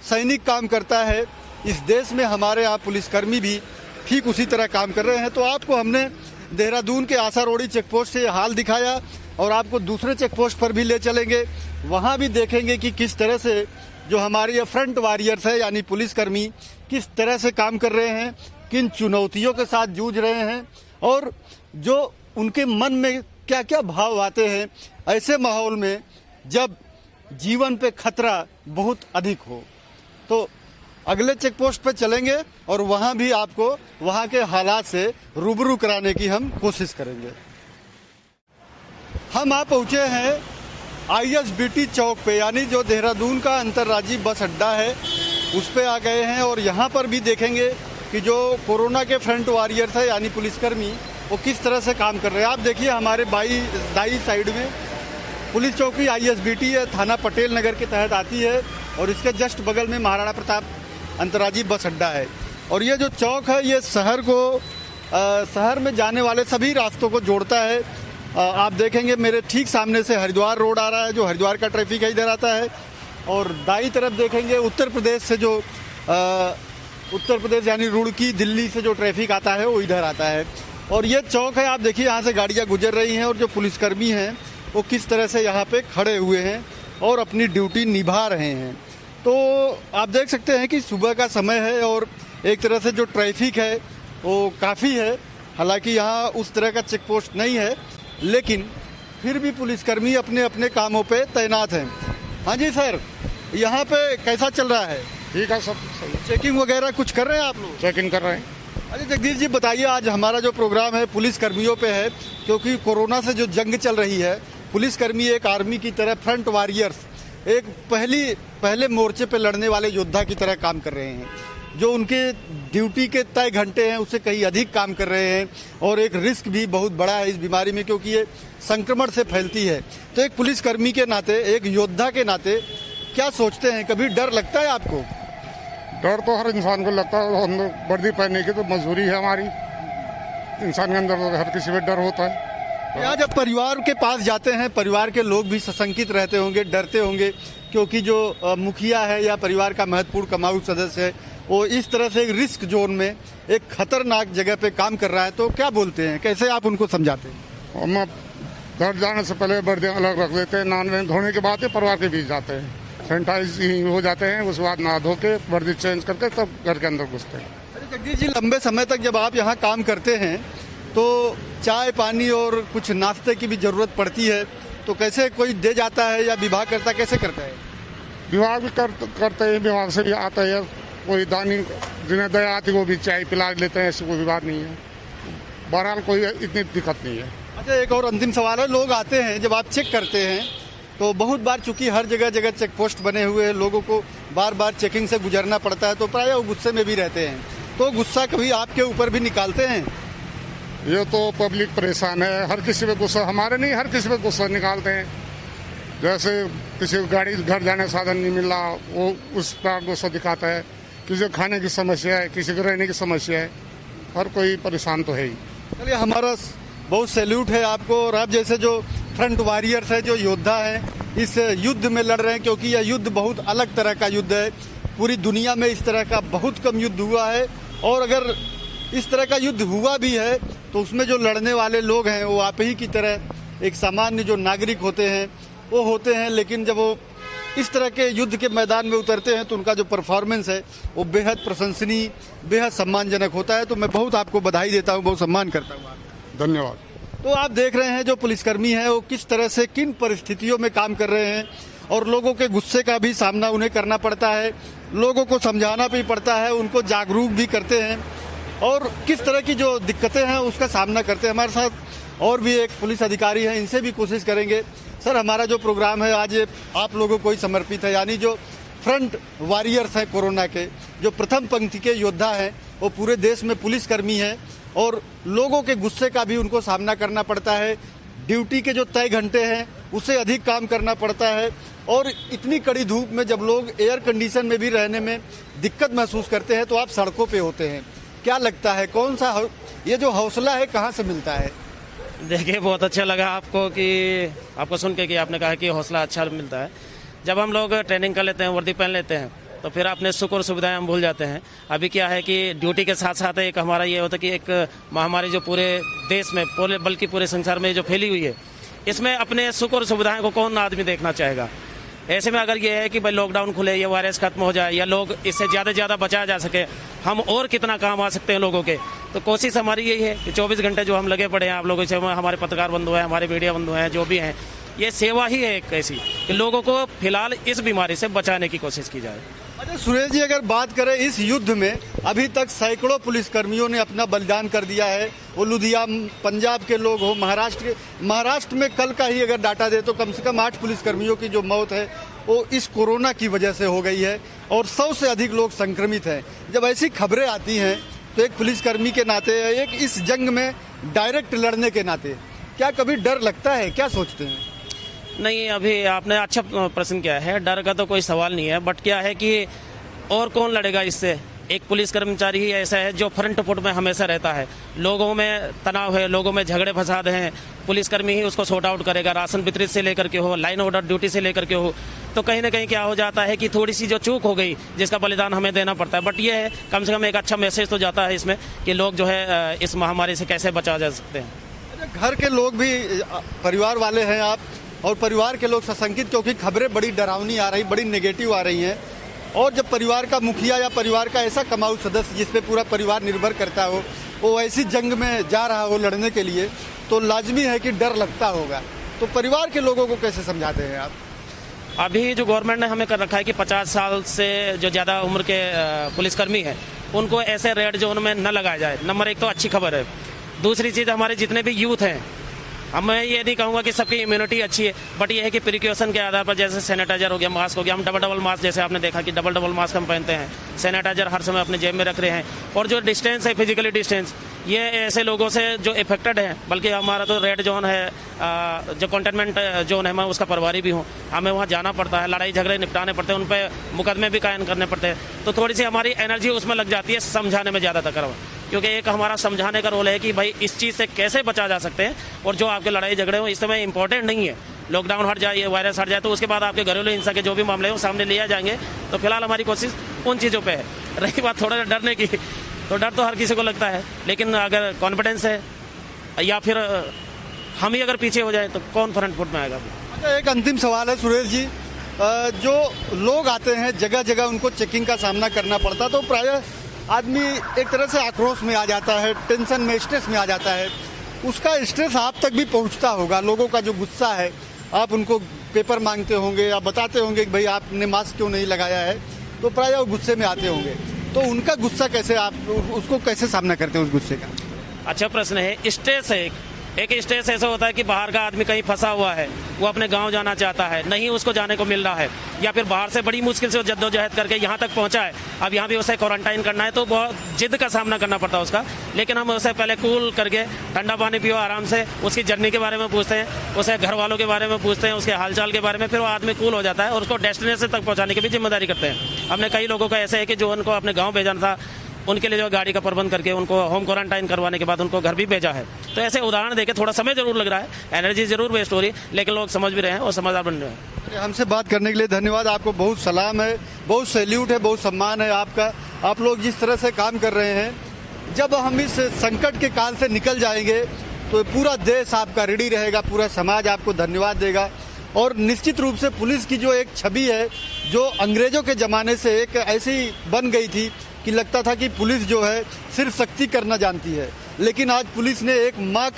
S1: सैनिक काम करता है, इस देश में हमारे यहाँ पुलिसकर्मी भी ठीक उसी तरह काम कर रहे हैं। तो आपको हमने देहरादून के आसारोड़ी चेकपोस्ट से हाल दिखाया और आपको दूसरे चेकपोस्ट पर भी ले चलेंगे। वहाँ भी देखेंगे कि किस तरह से जो हमारे ये फ्रंट वॉरियर्स है यानी पुलिसकर्मी किस तरह से काम कर रहे हैं, किन चुनौतियों के साथ जूझ रहे हैं और जो उनके मन में क्या क्या भाव आते हैं ऐसे माहौल में जब जीवन पे खतरा बहुत अधिक हो। तो अगले चेक पोस्ट पे चलेंगे और वहां भी आपको वहां के हालात से रूबरू कराने की हम कोशिश करेंगे। हम आ पहुंचे हैं ISBT चौक पे, यानी जो देहरादून का अंतर्राज्यीय बस अड्डा है उस पे आ गए हैं और यहाँ पर भी देखेंगे कि जो कोरोना के फ्रंट वॉरियर्स है यानी पुलिसकर्मी वो किस तरह से काम कर रहे हैं। आप देखिए हमारे दाई साइड में पुलिस चौकी ISBT है, थाना पटेल नगर के तहत आती है और इसके जस्ट बगल में महाराणा प्रताप अंतर्राज्यीय बस अड्डा है। और ये जो चौक है ये शहर में जाने वाले सभी रास्तों को जोड़ता है। आप देखेंगे मेरे ठीक सामने से हरिद्वार रोड आ रहा है, जो हरिद्वार का ट्रैफिक है इधर आता है। और दाई तरफ देखेंगे उत्तर प्रदेश से जो उत्तर प्रदेश यानी रुड़की, दिल्ली से जो ट्रैफिक आता है वो इधर आता है। और ये चौक है, आप देखिए यहाँ से गाड़ियाँ गुजर रही हैं और जो पुलिसकर्मी हैं वो किस तरह से यहाँ पे खड़े हुए हैं और अपनी ड्यूटी निभा रहे हैं। तो आप देख सकते हैं कि सुबह का समय है और एक तरह से जो ट्रैफिक है वो काफ़ी है। हालांकि यहाँ उस तरह का चेक पोस्ट नहीं है, लेकिन फिर भी पुलिसकर्मी अपने अपने कामों पे तैनात हैं। हाँ जी सर, यहाँ पे कैसा चल रहा है?
S8: ठीक है, सब सही।
S1: चेकिंग वगैरह कुछ कर रहे हैं आप लोग?
S8: चेकिंग कर रहे हैं।
S1: अरे जगदीश जी बताइए, आज हमारा जो प्रोग्राम है पुलिसकर्मियों पे है, क्योंकि कोरोना से जो जंग चल रही है, पुलिसकर्मी एक आर्मी की तरह फ्रंट वॉरियर्स, एक पहले मोर्चे पे लड़ने वाले योद्धा की तरह काम कर रहे हैं, जो उनके ड्यूटी के तय घंटे हैं उससे कहीं अधिक काम कर रहे हैं। और एक रिस्क भी बहुत बड़ा है इस बीमारी में, क्योंकि ये संक्रमण से फैलती है। तो एक पुलिसकर्मी के नाते, एक योद्धा के नाते क्या सोचते हैं? कभी डर लगता है आपको?
S8: डर तो हर इंसान को लगता है, हम वर्दी पहनने की तो मजबूरी है हमारी। इंसान के अंदर हर किसी में डर होता है।
S1: यहाँ जब परिवार के पास जाते हैं, परिवार के लोग भी सशंकित रहते होंगे, डरते होंगे, क्योंकि जो मुखिया है या परिवार का महत्वपूर्ण कमाऊ सदस्य है वो इस तरह से एक रिस्क जोन में, एक खतरनाक जगह पे काम कर रहा है। तो क्या बोलते हैं, कैसे आप उनको समझाते हैं?
S8: हम घर जाने से पहले वर्दियाँ अलग रख देते हैं, नहाने धोने के बाद ही परिवार के बीच जाते हैं, सैनिटाइज हो जाते हैं, उसके बाद नहा धो के वर्दी चेंज करके तब घर के अंदर घुसते हैं।
S1: अरे जगदीश जी, लंबे समय तक जब आप यहाँ काम करते हैं तो चाय पानी और कुछ नाश्ते की भी जरूरत पड़ती है, तो कैसे कोई दे जाता है या विभाग करता, कैसे करता है?
S8: विभाग भी करते हैं, विभाग से भी आता है, कोई दानी जिन्हें दया आती वो भी चाय पिला लेते हैं, ऐसे कोई विवाद नहीं है। बहरहाल कोई इतनी दिक्कत नहीं है।
S1: अच्छा, एक और अंतिम सवाल है, लोग आते हैं जब आप चेक करते हैं तो बहुत बार चूंकि हर जगह चेक पोस्ट बने हुए हैं, लोगों को बार बार चेकिंग से गुजरना पड़ता है, तो प्रायः वो गुस्से में भी रहते हैं। तो गुस्सा कभी आपके ऊपर भी निकालते हैं?
S8: ये तो पब्लिक परेशान है, हर किसी पे गुस्सा, हमारे नहीं हर किसी पे गुस्सा निकालते हैं। जैसे किसी को गाड़ी घर जाने का साधन नहीं मिल रहा, वो उस पर गुस्सा दिखाता है। किसी को खाने की समस्या है, किसी को रहने की समस्या है, हर कोई परेशान तो है ही।
S1: चलिए, हमारा बहुत सैल्यूट है आपको, और आप जैसे जो फ्रंट वॉरियर्स है, जो योद्धा है इस युद्ध में लड़ रहे हैं, क्योंकि यह युद्ध बहुत अलग तरह का युद्ध है। पूरी दुनिया में इस तरह का बहुत कम युद्ध हुआ है, और अगर इस तरह का युद्ध हुआ भी है तो उसमें जो लड़ने वाले लोग हैं वो आप ही की तरह एक सामान्य जो नागरिक होते हैं वो होते हैं। लेकिन जब वो इस तरह के युद्ध के मैदान में उतरते हैं तो उनका जो परफॉर्मेंस है वो बेहद प्रशंसनीय, बेहद सम्मानजनक होता है। तो मैं बहुत आपको बधाई देता हूँ, बहुत सम्मान करता हूँ।
S8: धन्यवाद।
S1: तो आप देख रहे हैं जो पुलिसकर्मी है वो किस तरह से किन परिस्थितियों में काम कर रहे हैं, और लोगों के गुस्से का भी सामना उन्हें करना पड़ता है, लोगों को समझाना भी पड़ता है, उनको जागरूक भी करते हैं, और किस तरह की जो दिक्कतें हैं उसका सामना करते हैं। हमारे साथ और भी एक पुलिस अधिकारी हैं, इनसे भी कोशिश करेंगे। सर, हमारा जो प्रोग्राम है आज आप लोगों को ही समर्पित है, यानी जो फ्रंट वॉरियर्स हैं कोरोना के, जो प्रथम पंक्ति के योद्धा हैं, वो पूरे देश में पुलिसकर्मी हैं, और लोगों के गुस्से का भी उनको सामना करना पड़ता है। ड्यूटी के जो तय घंटे हैं उससे अधिक काम करना पड़ता है, और इतनी कड़ी धूप में जब लोग एयर कंडीशन में भी रहने में दिक्कत महसूस करते हैं तो आप सड़कों पे होते हैं। क्या लगता है, कौन सा ये जो हौसला है कहाँ से मिलता है?
S10: देखिए, बहुत अच्छा लगा आपको सुन के कि आपने कहा कि हौसला अच्छा मिलता है। जब हम लोग ट्रेनिंग कर लेते हैं, वर्दी पहन लेते हैं, तो फिर अपने सुख और सुविधाएं हम भूल जाते हैं। अभी क्या है कि ड्यूटी के साथ साथ एक हमारा ये होता है कि एक महामारी जो पूरे देश में बल्कि पूरे संसार में जो फैली हुई है, इसमें अपने सुख और सुविधाएं को कौन आदमी देखना चाहेगा। ऐसे में अगर ये है कि भाई लॉकडाउन खुले, ये वायरस खत्म हो जाए, या लोग इससे ज़्यादा से ज़्यादा बचाया जा सके, हम और कितना काम आ सकते हैं लोगों के, तो कोशिश हमारी यही है कि 24 घंटे जो हम लगे पड़े हैं आप लोगों से, हमारे पत्रकार बंधु हैं, हमारे मीडिया बंधु हैं, जो भी हैं, ये सेवा ही है एक ऐसी कि लोगों को फिलहाल इस बीमारी से बचाने की कोशिश की जाए।
S1: अच्छा सुरेश जी, अगर बात करें इस युद्ध में अभी तक सैकड़ों पुलिसकर्मियों ने अपना बलिदान कर दिया है। वो लुधियाना, पंजाब के लोग हो, महाराष्ट्र में कल का ही अगर डाटा दे तो कम से कम 8 पुलिसकर्मियों की जो मौत है वो इस कोरोना की वजह से हो गई है, और 100 से अधिक लोग संक्रमित हैं। जब ऐसी खबरें आती हैं तो एक पुलिसकर्मी के नाते, एक इस जंग में डायरेक्ट लड़ने के नाते, क्या कभी डर लगता है? क्या सोचते हैं?
S10: नहीं, अभी आपने अच्छा प्रश्न किया है। डर का तो कोई सवाल नहीं है, बट क्या है कि और कौन लड़ेगा इससे। एक पुलिस कर्मचारी ही ऐसा है जो फ्रंट फुट में हमेशा रहता है। लोगों में तनाव है, लोगों में झगड़े फसाद हैं, पुलिसकर्मी ही उसको सॉर्ट आउट करेगा। राशन वितरित से लेकर के हो, लाइन ऑर्डर ड्यूटी से लेकर के हो, तो कहीं ना कहीं क्या हो जाता है कि थोड़ी सी जो चूक हो गई जिसका बलिदान हमें देना पड़ता है। बट ये है, कम से कम एक अच्छा मैसेज तो जाता है इसमें कि लोग जो है इस महामारी से कैसे बचा जा सकते हैं।
S1: घर के लोग भी, परिवार वाले हैं आप, और परिवार के लोग सशंकित, क्योंकि खबरें बड़ी डरावनी आ रही, बड़ी नेगेटिव आ रही हैं। और जब परिवार का मुखिया या परिवार का ऐसा कमाऊ सदस्य जिस पे पूरा परिवार निर्भर करता हो, वो ऐसी जंग में जा रहा हो लड़ने के लिए, तो लाजमी है कि डर लगता होगा। तो परिवार के लोगों को कैसे समझाते हैं आप?
S10: अभी जो गवर्नमेंट ने हमें कर रखा है कि 50 साल से जो ज़्यादा उम्र के पुलिसकर्मी हैं उनको ऐसे रेड जोन में न लगाया जाए। नंबर 1 तो अच्छी खबर है। दूसरी चीज़, हमारे जितने भी यूथ हैं, अब मैं ये नहीं कहूँगा कि सबकी इम्यूनिटी अच्छी है, बट ये है कि प्रिकॉशन के आधार पर, जैसे सैनिटाइजर हो गया, मास्क हो गया, हम डबल मास्क, जैसे आपने देखा कि डबल मास्क हम पहनते हैं, सैनिटाइजर हर समय अपने जेब में रख रहे हैं, और जो डिस्टेंस है, फिजिकली डिस्टेंस, ये ऐसे लोगों से जो इफेक्टेड हैं, बल्कि हमारा तो रेड जोन है, जो कंटेनमेंट जोन है, मैं उसका प्रभारी भी हूँ, हमें वहाँ जाना पड़ता है, लड़ाई झगड़े निपटाने पड़ते हैं, उन पर मुकदमे भी कायम करने पड़ते हैं, तो थोड़ी सी हमारी एनर्जी उसमें लग जाती है समझाने में ज़्यादा तक, क्योंकि एक हमारा समझाने का रोल है कि भाई इस चीज़ से कैसे बचा जा सकते हैं, और जो आपके लड़ाई झगड़े हो इस समय इंपॉर्टेंट नहीं है। लॉकडाउन हट जाए, वायरस हट जाए, तो उसके बाद आपके घरेलू हिंसा के जो भी मामले हैं वो सामने लिया जाएंगे। तो फिलहाल हमारी कोशिश उन चीज़ों पे है। रही बात थोड़ा डरने की, तो डर तो हर किसी को लगता है, लेकिन अगर कॉन्फिडेंस है या फिर हम ही अगर पीछे हो जाए तो कौन फ्रंट फुट में आएगा।
S1: अच्छा, एक अंतिम सवाल है सुरेश जी, जो लोग आते हैं जगह जगह उनको चेकिंग का सामना करना पड़ता, तो प्रायः आदमी एक तरह से आक्रोश में आ जाता है, टेंशन में, स्ट्रेस में आ जाता है। उसका स्ट्रेस आप तक भी पहुंचता होगा। लोगों का जो गुस्सा है, आप उनको पेपर मांगते होंगे या बताते होंगे कि भाई आपने मास्क क्यों नहीं लगाया है, तो प्रायः वो गुस्से में आते होंगे। तो उनका गुस्सा कैसे, आप उसको कैसे सामना करते हैं उस गुस्से का?
S10: अच्छा प्रश्न है। स्ट्रेस है, एक स्टेज ऐसा होता है कि बाहर का आदमी कहीं फंसा हुआ है, वो अपने गांव जाना चाहता है, नहीं उसको जाने को मिल रहा है, या फिर बाहर से बड़ी मुश्किल से वो जद्दोजहद करके यहाँ तक पहुँचा है, अब यहाँ भी उसे क्वारंटाइन करना है, तो बहुत जिद का सामना करना पड़ता है उसका। लेकिन हम उसे पहले कूल करके ठंडा पानी पियो आराम से, उसकी जर्नी के बारे में पूछते हैं, उसे घर वालों के बारे में पूछते हैं, उसके हालचाल के बारे में, फिर वो आदमी कूल हो जाता है और उसको डेस्टिनेशन तक पहुँचाने की भी जिम्मेदारी करते हैं। हमने कई लोगों का ऐसे है कि जो उनको अपने गाँव भेजना था, उनके लिए जो गाड़ी का प्रबंध करके उनको होम क्वारंटाइन करवाने के बाद उनको घर भी भेजा है। तो ऐसे उदाहरण देके थोड़ा समय जरूर लग रहा है, एनर्जी जरूर वेस्ट हो रही, लेकिन लोग समझ भी रहे हैं और समझदार बन रहे हैं।
S1: हमसे बात करने के लिए धन्यवाद। आपको बहुत सलाम है, बहुत सैल्यूट है, बहुत सम्मान है आपका। आप लोग जिस तरह से काम कर रहे हैं, जब हम इस संकट के काल से निकल जाएंगे तो पूरा देश आपका रेडी रहेगा, पूरा समाज आपको धन्यवाद देगा। और निश्चित रूप से पुलिस की जो एक छवि है, जो अंग्रेजों के ज़माने से एक ऐसी बन गई थी कि लगता था कि पुलिस जो है सिर्फ सख्ती करना जानती है, लेकिन आज पुलिस ने एक माँ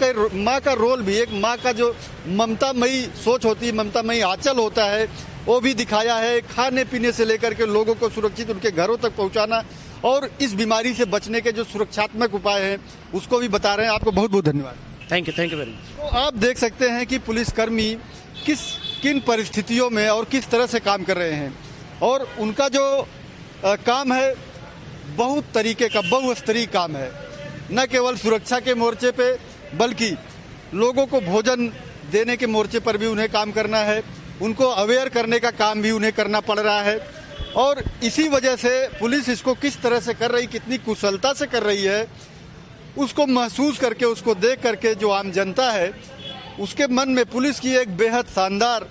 S1: का रोल भी, एक माँ का जो ममतामयी सोच होती है, ममतामयी आंचल होता है, वो भी दिखाया है। खाने पीने से लेकर के लोगों को सुरक्षित उनके घरों तक पहुँचाना और इस बीमारी से बचने के जो सुरक्षात्मक उपाय हैं उसको भी बता रहे हैं। आपको बहुत बहुत धन्यवाद।
S10: Thank you very much.
S1: तो आप देख सकते हैं कि पुलिसकर्मी किन परिस्थितियों में और किस तरह से काम कर रहे हैं, और उनका जो काम है बहुत तरीके का बहुस्तरीय काम है। न केवल सुरक्षा के मोर्चे पे, बल्कि लोगों को भोजन देने के मोर्चे पर भी उन्हें काम करना है, उनको अवेयर करने का काम भी उन्हें करना पड़ रहा है। और इसी वजह से पुलिस इसको किस तरह से कर रही, कितनी कुशलता से कर रही है, उसको महसूस करके, उसको देख करके जो आम जनता है उसके मन में पुलिस की एक बेहद शानदार,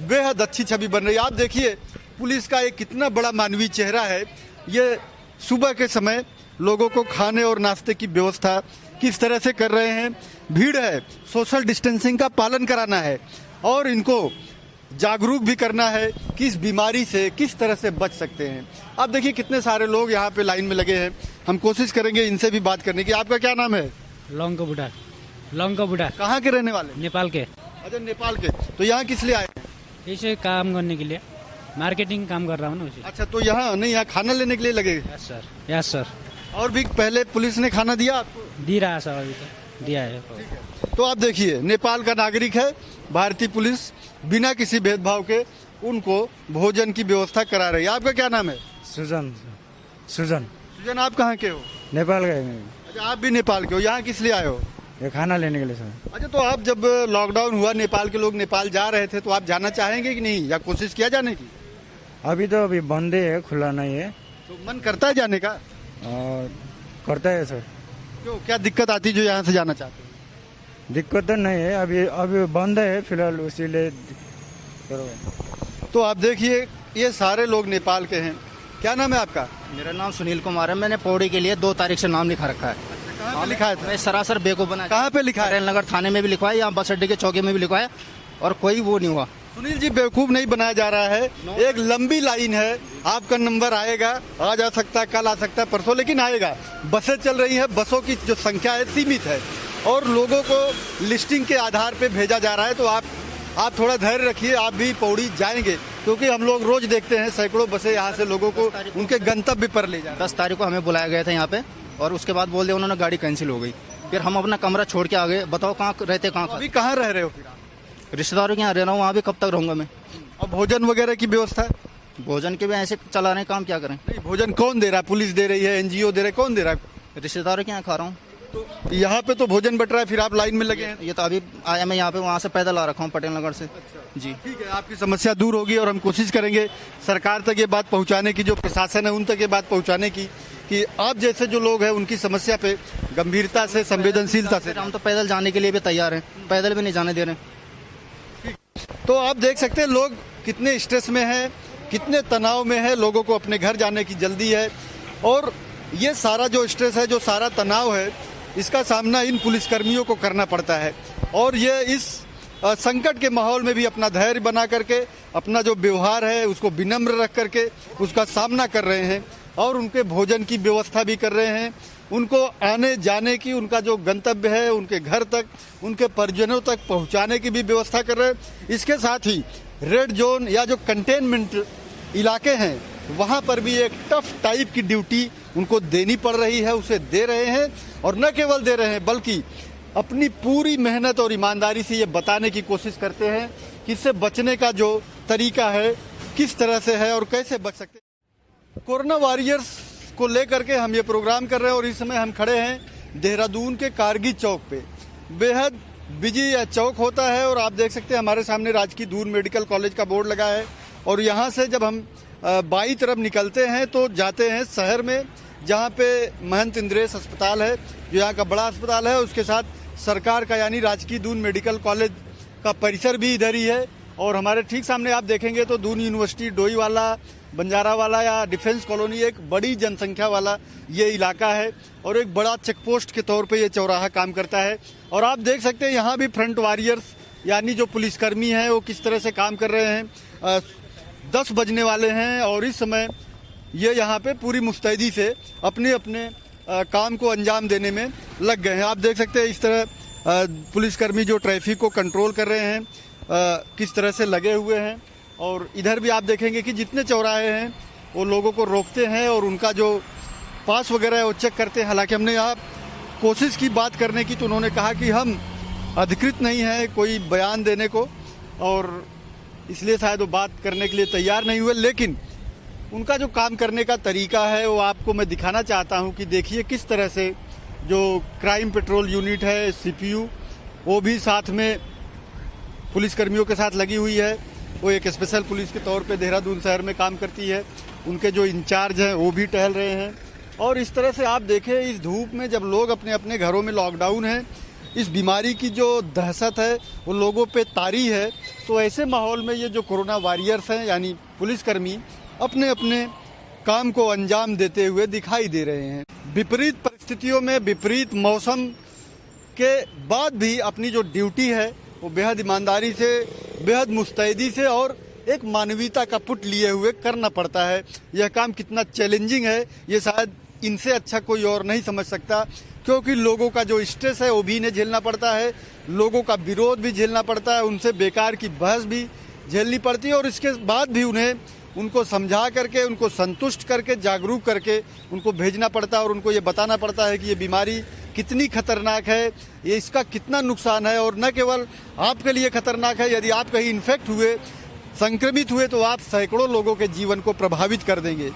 S1: बेहद अच्छी छवि बन रही है। आप देखिए पुलिस का एक कितना बड़ा मानवीय चेहरा है। ये सुबह के समय लोगों को खाने और नाश्ते की व्यवस्था किस तरह से कर रहे हैं। भीड़ है, सोशल डिस्टेंसिंग का पालन कराना है और इनको जागरूक भी करना है कि इस बीमारी से किस तरह से बच सकते हैं। आप देखिए कितने सारे लोग यहाँ पे लाइन में लगे हैं। हम कोशिश करेंगे इनसे भी बात करने की। आपका क्या नाम है?
S11: लौंग का बुढ़ा।
S1: कहाँ के रहने वाले?
S11: नेपाल के।
S1: अच्छा, नेपाल के। तो यहाँ किस लिए आए हैं?
S11: इसे काम करने के लिए, मार्केटिंग काम कर रहा हूँ ना उसे।
S1: अच्छा, तो यहाँ नहीं, यहाँ खाना लेने के लिए लगे?
S11: Yes sir.
S1: और भी पहले पुलिस ने खाना दिया आपको?
S11: दी रहा है सर, अभी तो दिया है।
S1: तो आप देखिए, नेपाल का नागरिक है, भारतीय पुलिस बिना किसी भेदभाव के उनको भोजन की व्यवस्था करा रही है। आपका क्या नाम है? सुजन, आप कहाँ के हो?
S2: नेपाल गए।
S1: अच्छा, आप भी नेपाल के हो। यहाँ किस लिए आए हो?
S2: ये खाना लेने के लिए सर।
S1: अच्छा, तो आप जब लॉकडाउन हुआ, नेपाल के लोग नेपाल जा रहे थे, तो आप जाना चाहेंगे कि नहीं, या कोशिश किया जाने की?
S2: अभी बंद है, खुला नहीं है।
S1: तो मन करता है जाने का?
S2: करता है सर।
S1: क्यों, क्या दिक्कत आती जो यहाँ से जाना चाहते हैं?
S2: दिक्कत तो नहीं है, अभी बंद है फिलहाल, इसीलिए।
S1: तो आप देखिए ये सारे लोग नेपाल के हैं। क्या नाम है आपका?
S12: मेरा नाम सुनील कुमार है। मैंने पौड़ी के लिए 2 तारीख से नाम लिखा रखा है।
S1: कहाँ लिखा है?
S12: मैं सरासर बेवकूफ बना।
S1: कहाँ पे लिखा है?
S12: पटेल नगर थाने में भी लिखवाया, यहाँ बस अड्डे के चौकी में भी लिखवाया, और कोई वो नहीं हुआ।
S1: सुनील जी, बेवकूफ नहीं बनाया जा रहा है। एक लंबी लाइन है, आपका नंबर आएगा, आज आ सकता है, कल आ सकता है, परसों, लेकिन आएगा। बसें चल रही है, बसों की जो संख्या है सीमित है और लोगों को लिस्टिंग के आधार पे भेजा जा रहा है। तो आप थोड़ा धैर्य रखिए, आप भी पौड़ी जाएंगे, क्योंकि हम लोग रोज देखते हैं सैकड़ों बसें यहाँ से लोगों को उनके गंतव्य पर ले जा रहे हैं।
S12: 10 तारीख को हमें बुलाया गया था यहाँ पे, और उसके बाद बोल दिया उन्होंने गाड़ी कैंसिल हो गई। फिर हम अपना कमरा छोड़ के आ गए। बताओ कहाँ रहते, कहाँ?
S1: अभी कहाँ रह रहे हो?
S12: रिश्तेदारों के यहाँ रह रहा हूँ। वहाँ भी कब तक रहूंगा मैं?
S1: और भोजन वगैरह की व्यवस्था?
S12: भोजन के भी ऐसे चला रहे हैं काम, क्या करें?
S1: नहीं, भोजन कौन दे रहा है? पुलिस दे रही है, एनजीओ दे रहे, कौन दे रहा है?
S12: रिश्तेदारों के यहाँ खा रहा हूँ।
S1: तो यहाँ पे तो भोजन बट रहा है, फिर आप लाइन में लगे हैं?
S12: ये तो अभी आया मैं यहाँ पे, वहाँ से पैदल आ रखा हूँ पटेल नगर से। जी
S1: ठीक है, आपकी समस्या दूर होगी और हम कोशिश करेंगे सरकार तक ये बात पहुँचाने की, जो प्रशासन है उन तक ये बात पहुँचाने की कि आप जैसे जो लोग हैं उनकी समस्या पे गंभीरता से, संवेदनशीलता से।
S12: हम तो पैदल जाने के लिए भी तैयार हैं, पैदल भी नहीं जाने दे रहे।
S1: तो आप देख सकते हैं लोग कितने स्ट्रेस में हैं, कितने तनाव में है, लोगों को अपने घर जाने की जल्दी है। और ये सारा जो स्ट्रेस है, जो सारा तनाव है, इसका सामना इन पुलिसकर्मियों को करना पड़ता है। और ये इस संकट के माहौल में भी अपना धैर्य बना करके, अपना जो व्यवहार है उसको विनम्र रख करके उसका सामना कर रहे हैं और उनके भोजन की व्यवस्था भी कर रहे हैं। उनको आने जाने की, उनका जो गंतव्य है उनके घर तक, उनके परिजनों तक पहुंचाने की भी व्यवस्था कर रहे हैं। इसके साथ ही रेड जोन या जो कंटेनमेंट इलाके हैं वहाँ पर भी एक टफ टाइप की ड्यूटी उनको देनी पड़ रही है, उसे दे रहे हैं। और न केवल दे रहे हैं बल्कि अपनी पूरी मेहनत और ईमानदारी से ये बताने की कोशिश करते हैं कि इससे बचने का जो तरीका है किस तरह से है और कैसे बच सकते हैं। कोरोना वॉरियर्स को लेकर के हम ये प्रोग्राम कर रहे हैं और इस समय हम खड़े हैं देहरादून के कारगी चौक पे। बेहद बिजी यह चौक होता है और आप देख सकते हैं हमारे सामने राजकीय दून मेडिकल कॉलेज का बोर्ड लगा है और यहाँ से जब हम बाई तरफ निकलते हैं तो जाते हैं शहर में, जहाँ पे महंत इंद्रेश अस्पताल है जो यहाँ का बड़ा अस्पताल है, उसके साथ सरकार का यानी राजकीय दून मेडिकल कॉलेज का परिसर भी इधर ही है। और हमारे ठीक सामने आप देखेंगे तो दून यूनिवर्सिटी, डोईवाला, बंजारावाला या डिफेंस कॉलोनी, एक बड़ी जनसंख्या वाला ये इलाका है और एक बड़ा चेकपोस्ट के तौर पे ये चौराहा काम करता है। और आप देख सकते हैं यहाँ भी फ्रंट वॉरियर्स यानी जो पुलिसकर्मी हैं वो किस तरह से काम कर रहे हैं। 10 बजने वाले हैं और इस समय ये यहाँ पे पूरी मुस्तैदी से अपने अपने काम को अंजाम देने में लग गए हैं। आप देख सकते हैं इस तरह पुलिसकर्मी जो ट्रैफिक को कंट्रोल कर रहे हैं किस तरह से लगे हुए हैं। और इधर भी आप देखेंगे कि जितने चौराहे हैं वो लोगों को रोकते हैं और उनका जो पास वगैरह है वो चेक करते हैं। हालांकि हमने यहाँ कोशिश की बात करने की तो उन्होंने कहा कि हम अधिकृत नहीं हैं कोई बयान देने को और इसलिए शायद वो बात करने के लिए तैयार नहीं हुए, लेकिन उनका जो काम करने का तरीका है वो आपको मैं दिखाना चाहता हूँ कि देखिए किस तरह से जो क्राइम पेट्रोल यूनिट है, सीपीयू, वो भी साथ में पुलिसकर्मियों के साथ लगी हुई है। वो एक स्पेशल पुलिस के तौर पे देहरादून शहर में काम करती है। उनके जो इंचार्ज हैं वो भी टहल रहे हैं और इस तरह से आप देखें इस धूप में जब लोग अपने अपने घरों में लॉकडाउन है, इस बीमारी की जो दहशत है वो लोगों पे तारी है, तो ऐसे माहौल में ये जो कोरोना वॉरियर्स हैं यानी पुलिसकर्मी अपने अपने काम को अंजाम देते हुए दिखाई दे रहे हैं। विपरीत परिस्थितियों में, विपरीत मौसम के बाद भी अपनी जो ड्यूटी है वो बेहद ईमानदारी से, बेहद मुस्तैदी से और एक मानवीयता का पुट लिए हुए करना पड़ता है। यह काम कितना चैलेंजिंग है ये शायद इनसे अच्छा कोई और नहीं समझ सकता, क्योंकि लोगों का जो स्ट्रेस है वो भी इन्हें झेलना पड़ता है, लोगों का विरोध भी झेलना पड़ता है, उनसे बेकार की बहस भी झेलनी पड़ती है और इसके बाद भी उनको समझा करके, उनको संतुष्ट करके, जागरूक करके उनको भेजना पड़ता है और उनको ये बताना पड़ता है कि ये बीमारी कितनी खतरनाक है, ये इसका कितना नुकसान है और न केवल आपके लिए खतरनाक है, यदि आप कहीं इन्फेक्ट हुए, संक्रमित हुए तो आप सैकड़ों लोगों के जीवन को प्रभावित कर देंगे,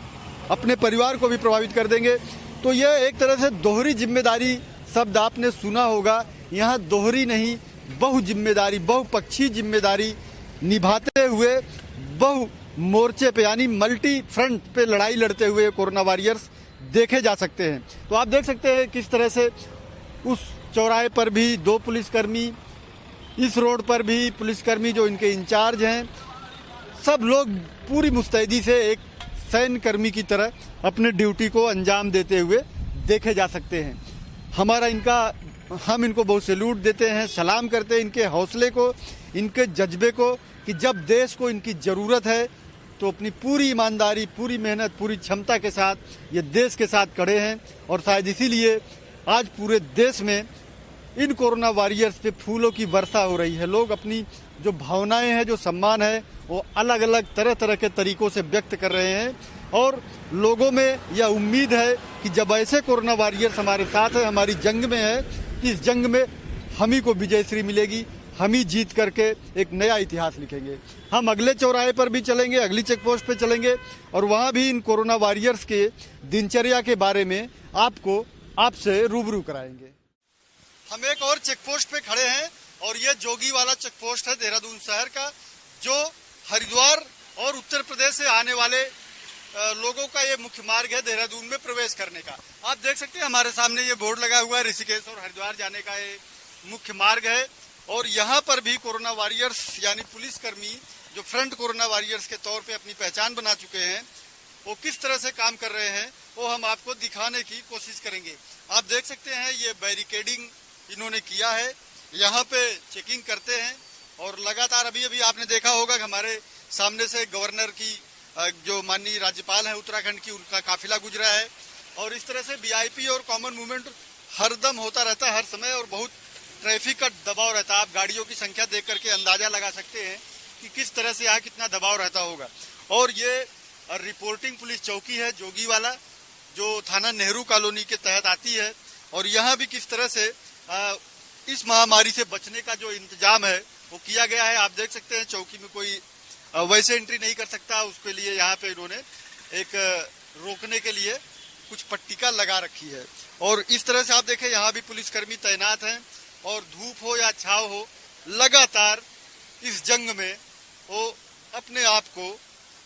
S1: अपने परिवार को भी प्रभावित कर देंगे। तो यह एक तरह से दोहरी जिम्मेदारी शब्द आपने सुना होगा, यहाँ दोहरी नहीं बहु जिम्मेदारी, बहुपक्षीय जिम्मेदारी निभाते हुए बहु मोर्चे पे यानी मल्टी फ्रंट पे लड़ाई लड़ते हुए कोरोना वॉरियर्स देखे जा सकते हैं। तो आप देख सकते हैं किस तरह से उस चौराहे पर भी 2 पुलिसकर्मी, इस रोड पर भी पुलिसकर्मी जो इनके इंचार्ज हैं, सब लोग पूरी मुस्तैदी से एक सैन्य कर्मी की तरह अपने ड्यूटी को अंजाम देते हुए देखे जा सकते हैं। हम इनको बहुत सैल्यूट देते हैं, सलाम करते हैं इनके हौसले को, इनके जज्बे को कि जब देश को इनकी ज़रूरत है तो अपनी पूरी ईमानदारी, पूरी मेहनत, पूरी क्षमता के साथ ये देश के साथ खड़े हैं। और शायद इसीलिए आज पूरे देश में इन कोरोना वॉरियर्स पे फूलों की वर्षा हो रही है। लोग अपनी जो भावनाएं हैं, जो सम्मान है, वो अलग अलग तरह तरह के तरीकों से व्यक्त कर रहे हैं और लोगों में यह उम्मीद है कि जब ऐसे कोरोना वॉरियर्स हमारे साथ है, हमारी जंग में है, कि इस जंग में हम ही को विजयश्री मिलेगी, हम ही जीत करके एक नया इतिहास लिखेंगे। हम अगले चौराहे पर भी चलेंगे, अगली चेक पोस्ट पे चलेंगे और वहाँ भी इन कोरोना वॉरियर्स के दिनचर्या के बारे में आपसे रूबरू कराएंगे। हम एक और चेक पोस्ट पे खड़े हैं और ये जोगी वाला चेक पोस्ट है देहरादून शहर का, जो हरिद्वार और उत्तर प्रदेश से आने वाले लोगों का ये मुख्य मार्ग है देहरादून में प्रवेश करने का। आप देख सकते हैं हमारे सामने ये बोर्ड लगा हुआ है, ऋषिकेश और हरिद्वार जाने का ये मुख्य मार्ग है। और यहाँ पर भी कोरोना वॉरियर्स यानी पुलिसकर्मी जो फ्रंट कोरोना वॉरियर्स के तौर पे अपनी पहचान बना चुके हैं, वो किस तरह से काम कर रहे हैं वो हम आपको दिखाने की कोशिश करेंगे। आप देख सकते हैं ये बैरिकेडिंग इन्होंने किया है, यहाँ पे चेकिंग करते हैं और लगातार अभी आपने देखा होगा कि हमारे सामने से गवर्नर की जो माननीय राज्यपाल है उत्तराखंड की, उनका काफिला गुजरा है और इस तरह से वीआईपी और कॉमन मूवमेंट हरदम होता रहता है हर समय और बहुत ट्रैफिक का दबाव रहता है। आप गाड़ियों की संख्या देख करके अंदाजा लगा सकते हैं कि किस तरह से यहाँ कितना दबाव रहता होगा। और ये रिपोर्टिंग पुलिस चौकी है जोगी वाला, जो थाना नेहरू कॉलोनी के तहत आती है और यहाँ भी किस तरह से इस महामारी से बचने का जो इंतजाम है वो किया गया है। आप देख सकते हैं चौकी में कोई वैसे एंट्री नहीं कर सकता, उसके लिए यहाँ पे इन्होंने एक रोकने के लिए कुछ पट्टिका लगा रखी है। और इस तरह से आप देखें यहाँ भी पुलिसकर्मी तैनात हैं और धूप हो या छाव हो, लगातार इस जंग में वो अपने आप को,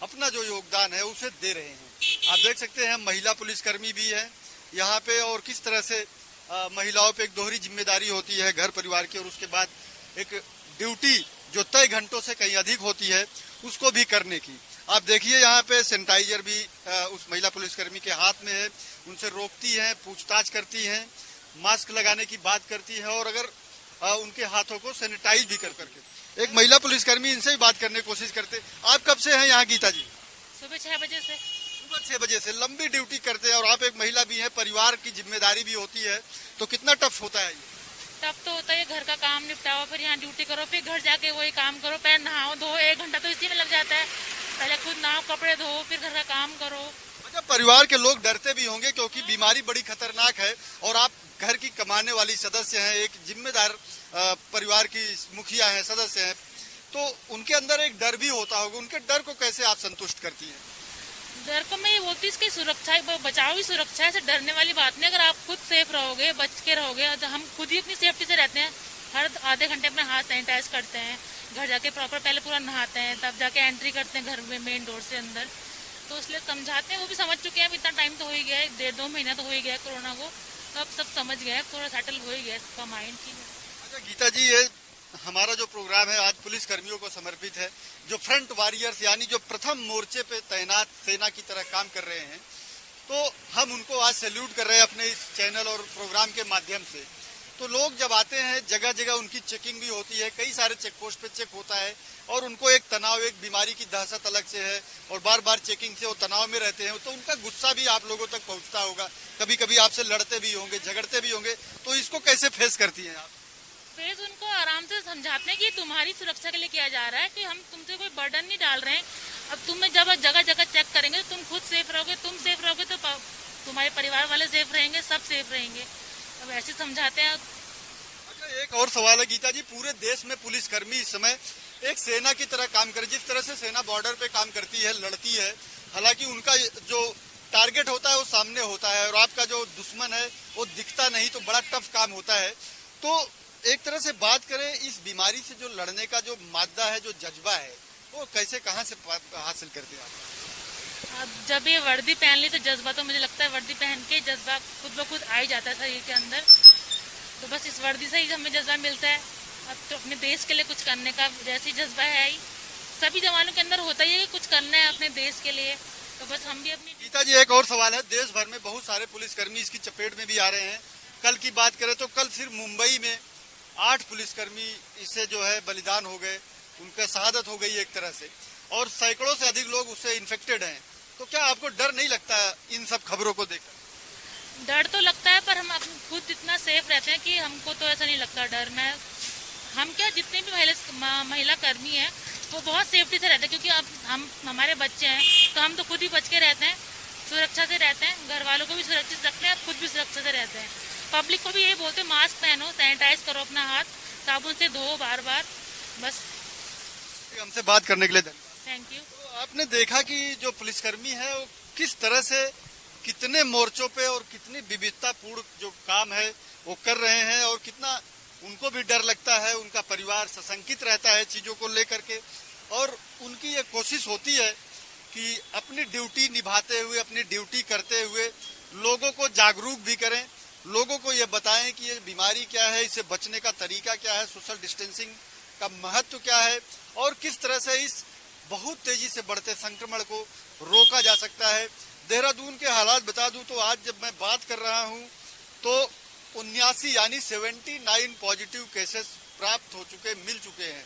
S1: अपना जो योगदान है उसे दे रहे हैं। आप देख सकते हैं महिला पुलिसकर्मी भी है यहाँ पे, और किस तरह से महिलाओं पे एक दोहरी जिम्मेदारी होती है घर परिवार की, और उसके बाद एक ड्यूटी जो तय घंटों से कहीं अधिक होती है उसको भी करने की। आप देखिए यहाँ पे सैनिटाइजर भी उस महिला पुलिसकर्मी के हाथ में है, उनसे रोकती हैं, पूछताछ करती हैं, मास्क लगाने की बात करती है, और अगर उनके हाथों को सैनिटाइज भी कर करके। एक महिला पुलिसकर्मी, इनसे भी बात करने की कोशिश करते। आप कब से हैं यहाँ गीता जी?
S13: सुबह 6 बजे से।
S1: सुबह 6 बजे से लंबी ड्यूटी करते हैं, और आप एक महिला भी हैं, परिवार की जिम्मेदारी भी होती है, तो कितना टफ होता है ये?
S13: तब तो होता है घर का काम निपटाओ, फिर यहाँ ड्यूटी करो, फिर घर जाके वही काम करो, पैर नहाओ धो, 1 घंटा तो इसी में लग जाता है। पहले खुद नहाओ, कपड़े धो, फिर घर का काम करो।
S1: अच्छा, परिवार के लोग डरते भी होंगे क्योंकि बीमारी बड़ी खतरनाक है, और आप घर की कमाने वाली सदस्य हैं, एक जिम्मेदार परिवार की मुखिया हैं, सदस्य हैं, तो उनके अंदर एक डर भी होता होगा। उनके डर को कैसे आप संतुष्ट करती हैं?
S13: डर को मैं ये बोलती हूँ इसकी सुरक्षा, बचाव ही सुरक्षा है, ऐसे डरने वाली बात नहीं। अगर आप खुद सेफ रहोगे, बच के रहोगे, तो हम खुद ही अपनी सेफ्टी से रहते हैं। हर आधे घंटे अपने हाथ सैनिटाइज करते हैं, घर जाके प्रॉपर पहले पूरा नहाते हैं, तब जाके एंट्री करते हैं घर में मेन डोर से अंदर। तो इसलिए समझाते हैं, वो भी समझ चुके हैं। इतना टाइम तो हो ही गया है, 1.5-2 महीना तो हो ही गया है कोरोना को, तो अब सब समझ गए, थोड़ा सेटल हो ही गया सबका माइंड की।
S1: अच्छा गीता जी, ये हमारा जो प्रोग्राम है आज पुलिस कर्मियों को समर्पित है, जो फ्रंट वॉरियर्स यानी जो प्रथम मोर्चे पे तैनात सेना की तरह काम कर रहे हैं, तो हम उनको आज सैल्यूट कर रहे हैं अपने इस चैनल और प्रोग्राम के माध्यम से। तो लोग जब आते हैं, जगह जगह उनकी चेकिंग भी होती है, कई सारे चेक पोस्ट पे चेक होता है, और उनको एक तनाव, एक बीमारी की दहशत अलग से है, और बार बार चेकिंग से वो तनाव में रहते हैं, तो उनका गुस्सा भी आप लोगों तक पहुंचता होगा, कभी कभी आपसे लड़ते भी होंगे, झगड़ते भी होंगे, तो इसको कैसे फेस करती हैं आप?
S13: फेस उनको आराम से समझाते हैं कि तुम्हारी सुरक्षा के लिए किया जा रहा है, कि हम तुमसे कोई बर्डन नहीं डाल रहे हैं। अब तुम्हें जब जगह जगह चेक करेंगे तो तुम खुद सेफ रहोगे, तुम सेफ रहोगे तो तुम्हारे परिवार वाले सेफ रहेंगे, सब सेफ रहेंगे। अब ऐसे समझाते हैं।
S1: अच्छा, एक और सवाल है गीता जी, पूरे देश में पुलिसकर्मी इस समय एक सेना की तरह काम करे, जिस तरह से सेना बॉर्डर पे काम करती है, लड़ती है, हालांकि उनका जो टारगेट होता है वो सामने होता है, और आपका जो दुश्मन है वो दिखता नहीं, तो बड़ा टफ काम होता है। तो एक तरह से बात करें, इस बीमारी से जो लड़ने का जो मादा है, जो जज्बा है, वो कैसे, कहाँ से हासिल करते हैं आप?
S13: अब जब ये वर्दी पहन ली तो जज्बा, तो मुझे लगता है वर्दी पहन के जज्बा खुद ब खुद आ ही जाता है शरीर के अंदर। तो बस इस वर्दी से ही हमें जज्बा मिलता है। अब तो अपने देश के लिए कुछ करने का जैसी जज्बा है ही, सभी जवानों के अंदर होता ही है कि कुछ करना है अपने देश के लिए। तो बस हम भी अपनी।
S1: गीता जी, एक और सवाल है, देश भर में बहुत सारे पुलिसकर्मी इसकी चपेट में भी आ रहे हैं। कल की बात करें तो कल सिर्फ मुंबई में 8 पुलिसकर्मी इससे जो है बलिदान हो गए, उनका शहादत हो गई एक तरह से, और सैकड़ों से अधिक लोग उससे इन्फेक्टेड हैं। तो क्या आपको डर नहीं लगता इन सब खबरों को देखकर?
S13: डर तो लगता है, पर हम खुद इतना सेफ रहते हैं कि हमको तो ऐसा नहीं लगता डर। मैं हम क्या, जितने भी महिला कर्मी हैं वो बहुत सेफ्टी से रहते हैं, क्योंकि अब हम हमारे बच्चे हैं, तो हम तो खुद ही बच के रहते हैं, सुरक्षा से रहते हैं, घर वालों को भी सुरक्षित रखते हैं, खुद भी सुरक्षा से रहते हैं। पब्लिक को भी यही बोलते हैं, मास्क पहनो, सैनिटाइज करो अपना हाथ, साबुन से धो बार बार। बस
S1: हमसे बात करने के लिए धन्यवाद।
S13: Thank you.
S1: तो आपने देखा कि जो पुलिसकर्मी है वो किस तरह से कितने मोर्चों पे और कितनी विविधतापूर्ण जो काम है वो कर रहे हैं, और कितना उनको भी डर लगता है, उनका परिवार सशंकित रहता है चीजों को लेकर के, और उनकी ये कोशिश होती है कि अपनी ड्यूटी निभाते हुए, अपनी ड्यूटी करते हुए लोगों को जागरूक भी करें, लोगों को ये बताएं कि ये बीमारी क्या है, इससे बचने का तरीका क्या है, सोशल डिस्टेंसिंग का महत्व क्या है, और किस तरह से इस बहुत तेजी से बढ़ते संक्रमण को रोका जा सकता है। देहरादून के हालात बता दूं तो आज जब मैं बात कर रहा हूं तो 79 यानी 79 पॉजिटिव केसेस प्राप्त हो चुके, मिल चुके हैं,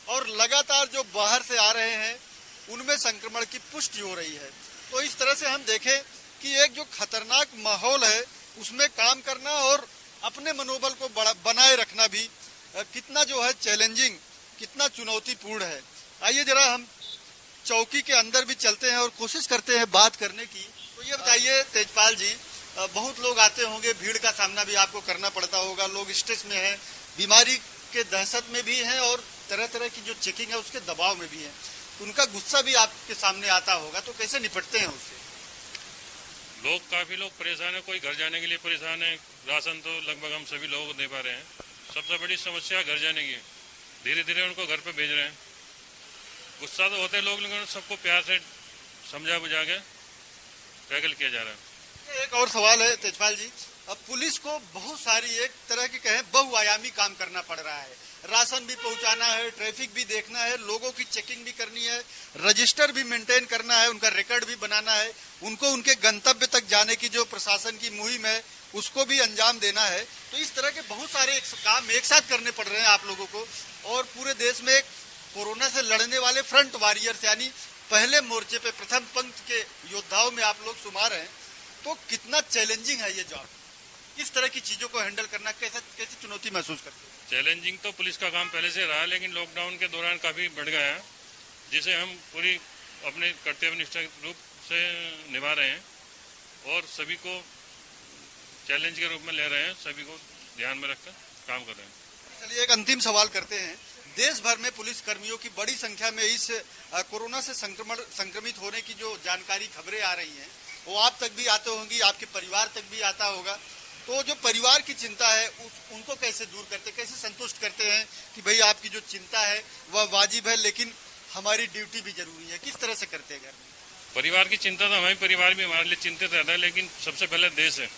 S1: और लगातार जो बाहर से आ रहे हैं उनमें संक्रमण की पुष्टि हो रही है। तो इस तरह से हम देखें कि एक जो खतरनाक माहौल है उसमें काम करना और अपने मनोबल को बनाए रखना भी कितना जो है चैलेंजिंग, कितना चुनौतीपूर्ण है। आइए जरा हम चौकी के अंदर भी चलते हैं और कोशिश करते हैं बात करने की। तो ये बताइए तेजपाल जी, बहुत लोग आते होंगे, भीड़ का सामना भी आपको करना पड़ता होगा, लोग स्ट्रेस में हैं, बीमारी के दहशत में भी हैं और तरह तरह की जो चेकिंग है उसके दबाव में भी हैं। उनका गुस्सा भी आपके सामने आता होगा, तो कैसे निपटते हैं उससे?
S14: काफी लोग परेशान है, कोई घर जाने के लिए परेशान है। राशन तो लगभग हम सभी लोगों को दे पा रहे हैं। सबसे बड़ी समस्या घर जाने की, धीरे धीरे उनको घर पे भेज रहे हैं। गुस्सा तो होते लोग, लेकिन सबको प्यार से समझा बुझा के टैकल किया जा रहा है।
S1: एक और सवाल है तेजपाल जी, अब पुलिस को बहुत सारी एक तरह की कहें बहुआयामी काम करना पड़ रहा है। राशन भी पहुंचाना है, ट्रैफिक भी देखना है, लोगों की चेकिंग भी करनी है, रजिस्टर भी मेंटेन करना है, उनका रिकॉर्ड भी बनाना है, उनको उनके गंतव्य तक जाने की जो प्रशासन की मुहिम है उसको भी अंजाम देना है। तो इस तरह के बहुत सारे काम एक साथ करने पड़ रहे हैं आप लोगों को, और पूरे देश में एक कोरोना से लड़ने वाले फ्रंट वॉरियर्स यानी पहले मोर्चे पे प्रथम पंक्ति के योद्धाओं में आप लोग शुमार हैं। तो कितना चैलेंजिंग है ये जॉब? इस तरह की चीजों को हैंडल करना कैसी चुनौती महसूस करते हैं?
S14: चैलेंजिंग तो पुलिस का काम पहले से रहा, लेकिन लॉकडाउन के दौरान काफी बढ़ गया है, जिसे हम पूरी अपने कर्तव्यनिष्ठ रूप से निभा रहे हैं और सभी को चैलेंज के रूप में ले रहे हैं, सभी को ध्यान में रखकर काम कर रहे हैं।
S1: चलिए एक अंतिम सवाल करते हैं। देश भर में पुलिस कर्मियों की बड़ी संख्या में इस कोरोना से संक्रमित होने की जो जानकारी खबरें आ रही हैं वो आप तक भी आते होंगी, आपके परिवार तक भी आता होगा। तो जो परिवार की चिंता है उनको कैसे दूर करते, कैसे संतुष्ट करते हैं कि भाई आपकी जो चिंता है वह वाजिब है, लेकिन हमारी ड्यूटी भी जरूरी है? किस तरह से करते हैं घर में?
S14: परिवार की चिंता तो हमारे परिवार भी हमारे लिए चिंतित रहता है, लेकिन सबसे पहले देश है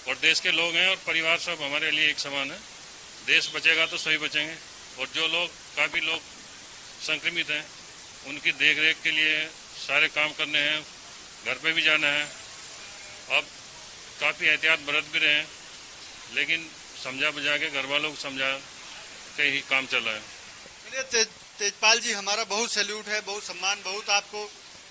S14: और देश के लोग हैं और परिवार सब हमारे लिए एक समान है। देश बचेगा तो सभी बचेंगे, और जो लोग काफी लोग संक्रमित हैं उनकी देख रेख के लिए सारे काम करने हैं, घर पे भी जाना है। अब काफी एहतियात बरत भी रहे हैं, लेकिन समझा बुझा के घर वालों को समझा के ही काम चल रहा है।
S1: चलिए तेजपाल जी, हमारा बहुत सैल्यूट है, बहुत सम्मान, बहुत आपको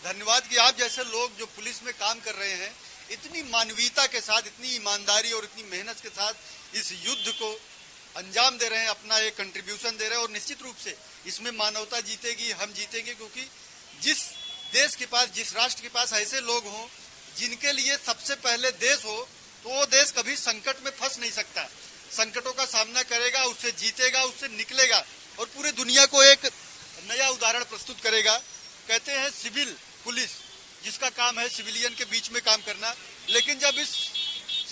S1: धन्यवाद कि आप जैसे लोग जो पुलिस में काम कर रहे हैं इतनी मानवीयता के साथ, इतनी ईमानदारी और इतनी मेहनत के साथ इस युद्ध को अंजाम दे रहे हैं, अपना एक कंट्रीब्यूशन दे रहे हैं। और निश्चित रूप से इसमें मानवता जीतेगी, हम जीतेंगे, क्योंकि जिस देश के पास, जिस राष्ट्र के पास ऐसे लोग हों जिनके लिए सबसे पहले देश हो, तो वो देश कभी संकट में फंस नहीं सकता। संकटों का सामना करेगा, उससे जीतेगा, उससे निकलेगा और पूरे दुनिया को एक नया उदाहरण प्रस्तुत करेगा। कहते हैं सिविल पुलिस, जिसका काम है सिविलियन के बीच में काम करना, लेकिन जब इस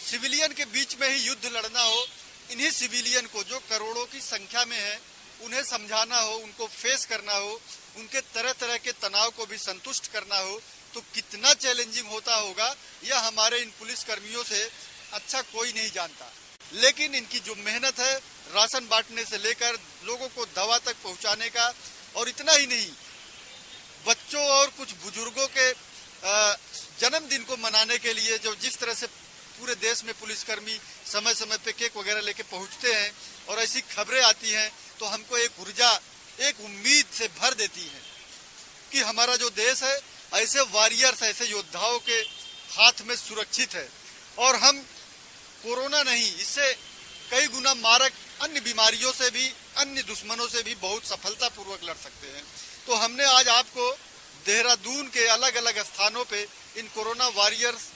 S1: सिविलियन के बीच में ही युद्ध लड़ना हो, इन्हीं सिविलियन को जो करोड़ों की संख्या में है उन्हें समझाना हो, उनको फेस करना हो, उनके तरह तरह के तनाव को भी संतुष्ट करना हो, तो कितना चैलेंजिंग होता होगा यह हमारे इन पुलिस कर्मियों से अच्छा कोई नहीं जानता। लेकिन इनकी जो मेहनत है राशन बांटने से लेकर लोगों को दवा तक पहुंचाने का, और इतना ही नहीं, बच्चों और कुछ बुजुर्गों के जन्मदिन को मनाने के लिए जो जिस तरह से पूरे देश में पुलिसकर्मी समय समय पे केक वगैरह लेके पहुंचते हैं और ऐसी खबरें आती हैं, तो हमको एक ऊर्जा, एक उम्मीद से भर देती है कि हमारा जो देश है ऐसे वॉरियर्स, ऐसे योद्धाओं के हाथ में सुरक्षित है। और हम कोरोना नहीं, इससे कई गुना मारक अन्य बीमारियों से भी, अन्य दुश्मनों से भी बहुत सफलतापूर्वक लड़ सकते हैं। तो हमने आज आपको देहरादून के अलग अलग स्थानों पे इन कोरोना वॉरियर्स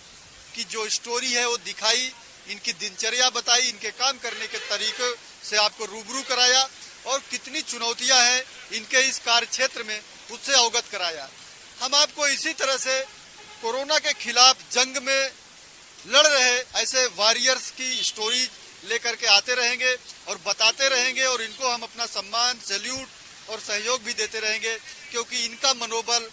S1: की जो स्टोरी है वो दिखाई, इनकी दिनचर्या बताई, इनके काम करने के तरीके से आपको रूबरू कराया और कितनी चुनौतियां हैं इनके इस कार्य क्षेत्र में उससे अवगत कराया। हम आपको इसी तरह से कोरोना के खिलाफ जंग में लड़ रहे ऐसे वॉरियर्स की स्टोरी लेकर के आते रहेंगे और बताते रहेंगे, और इनको हम अपना सम्मान, सैल्यूट और सहयोग भी देते रहेंगे, क्योंकि इनका मनोबल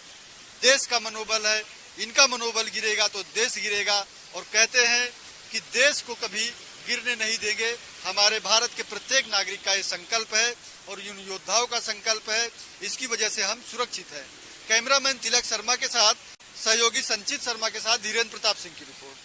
S1: देश का मनोबल है। इनका मनोबल गिरेगा तो देश गिरेगा, और कहते हैं कि देश को कभी गिरने नहीं देंगे। हमारे भारत के प्रत्येक नागरिक का ये संकल्प है और इन योद्धाओं का संकल्प है, इसकी वजह से हम सुरक्षित हैं। कैमरामैन तिलक शर्मा के साथ सहयोगी संचित शर्मा के साथ धीरेन्द्र प्रताप सिंह की रिपोर्ट।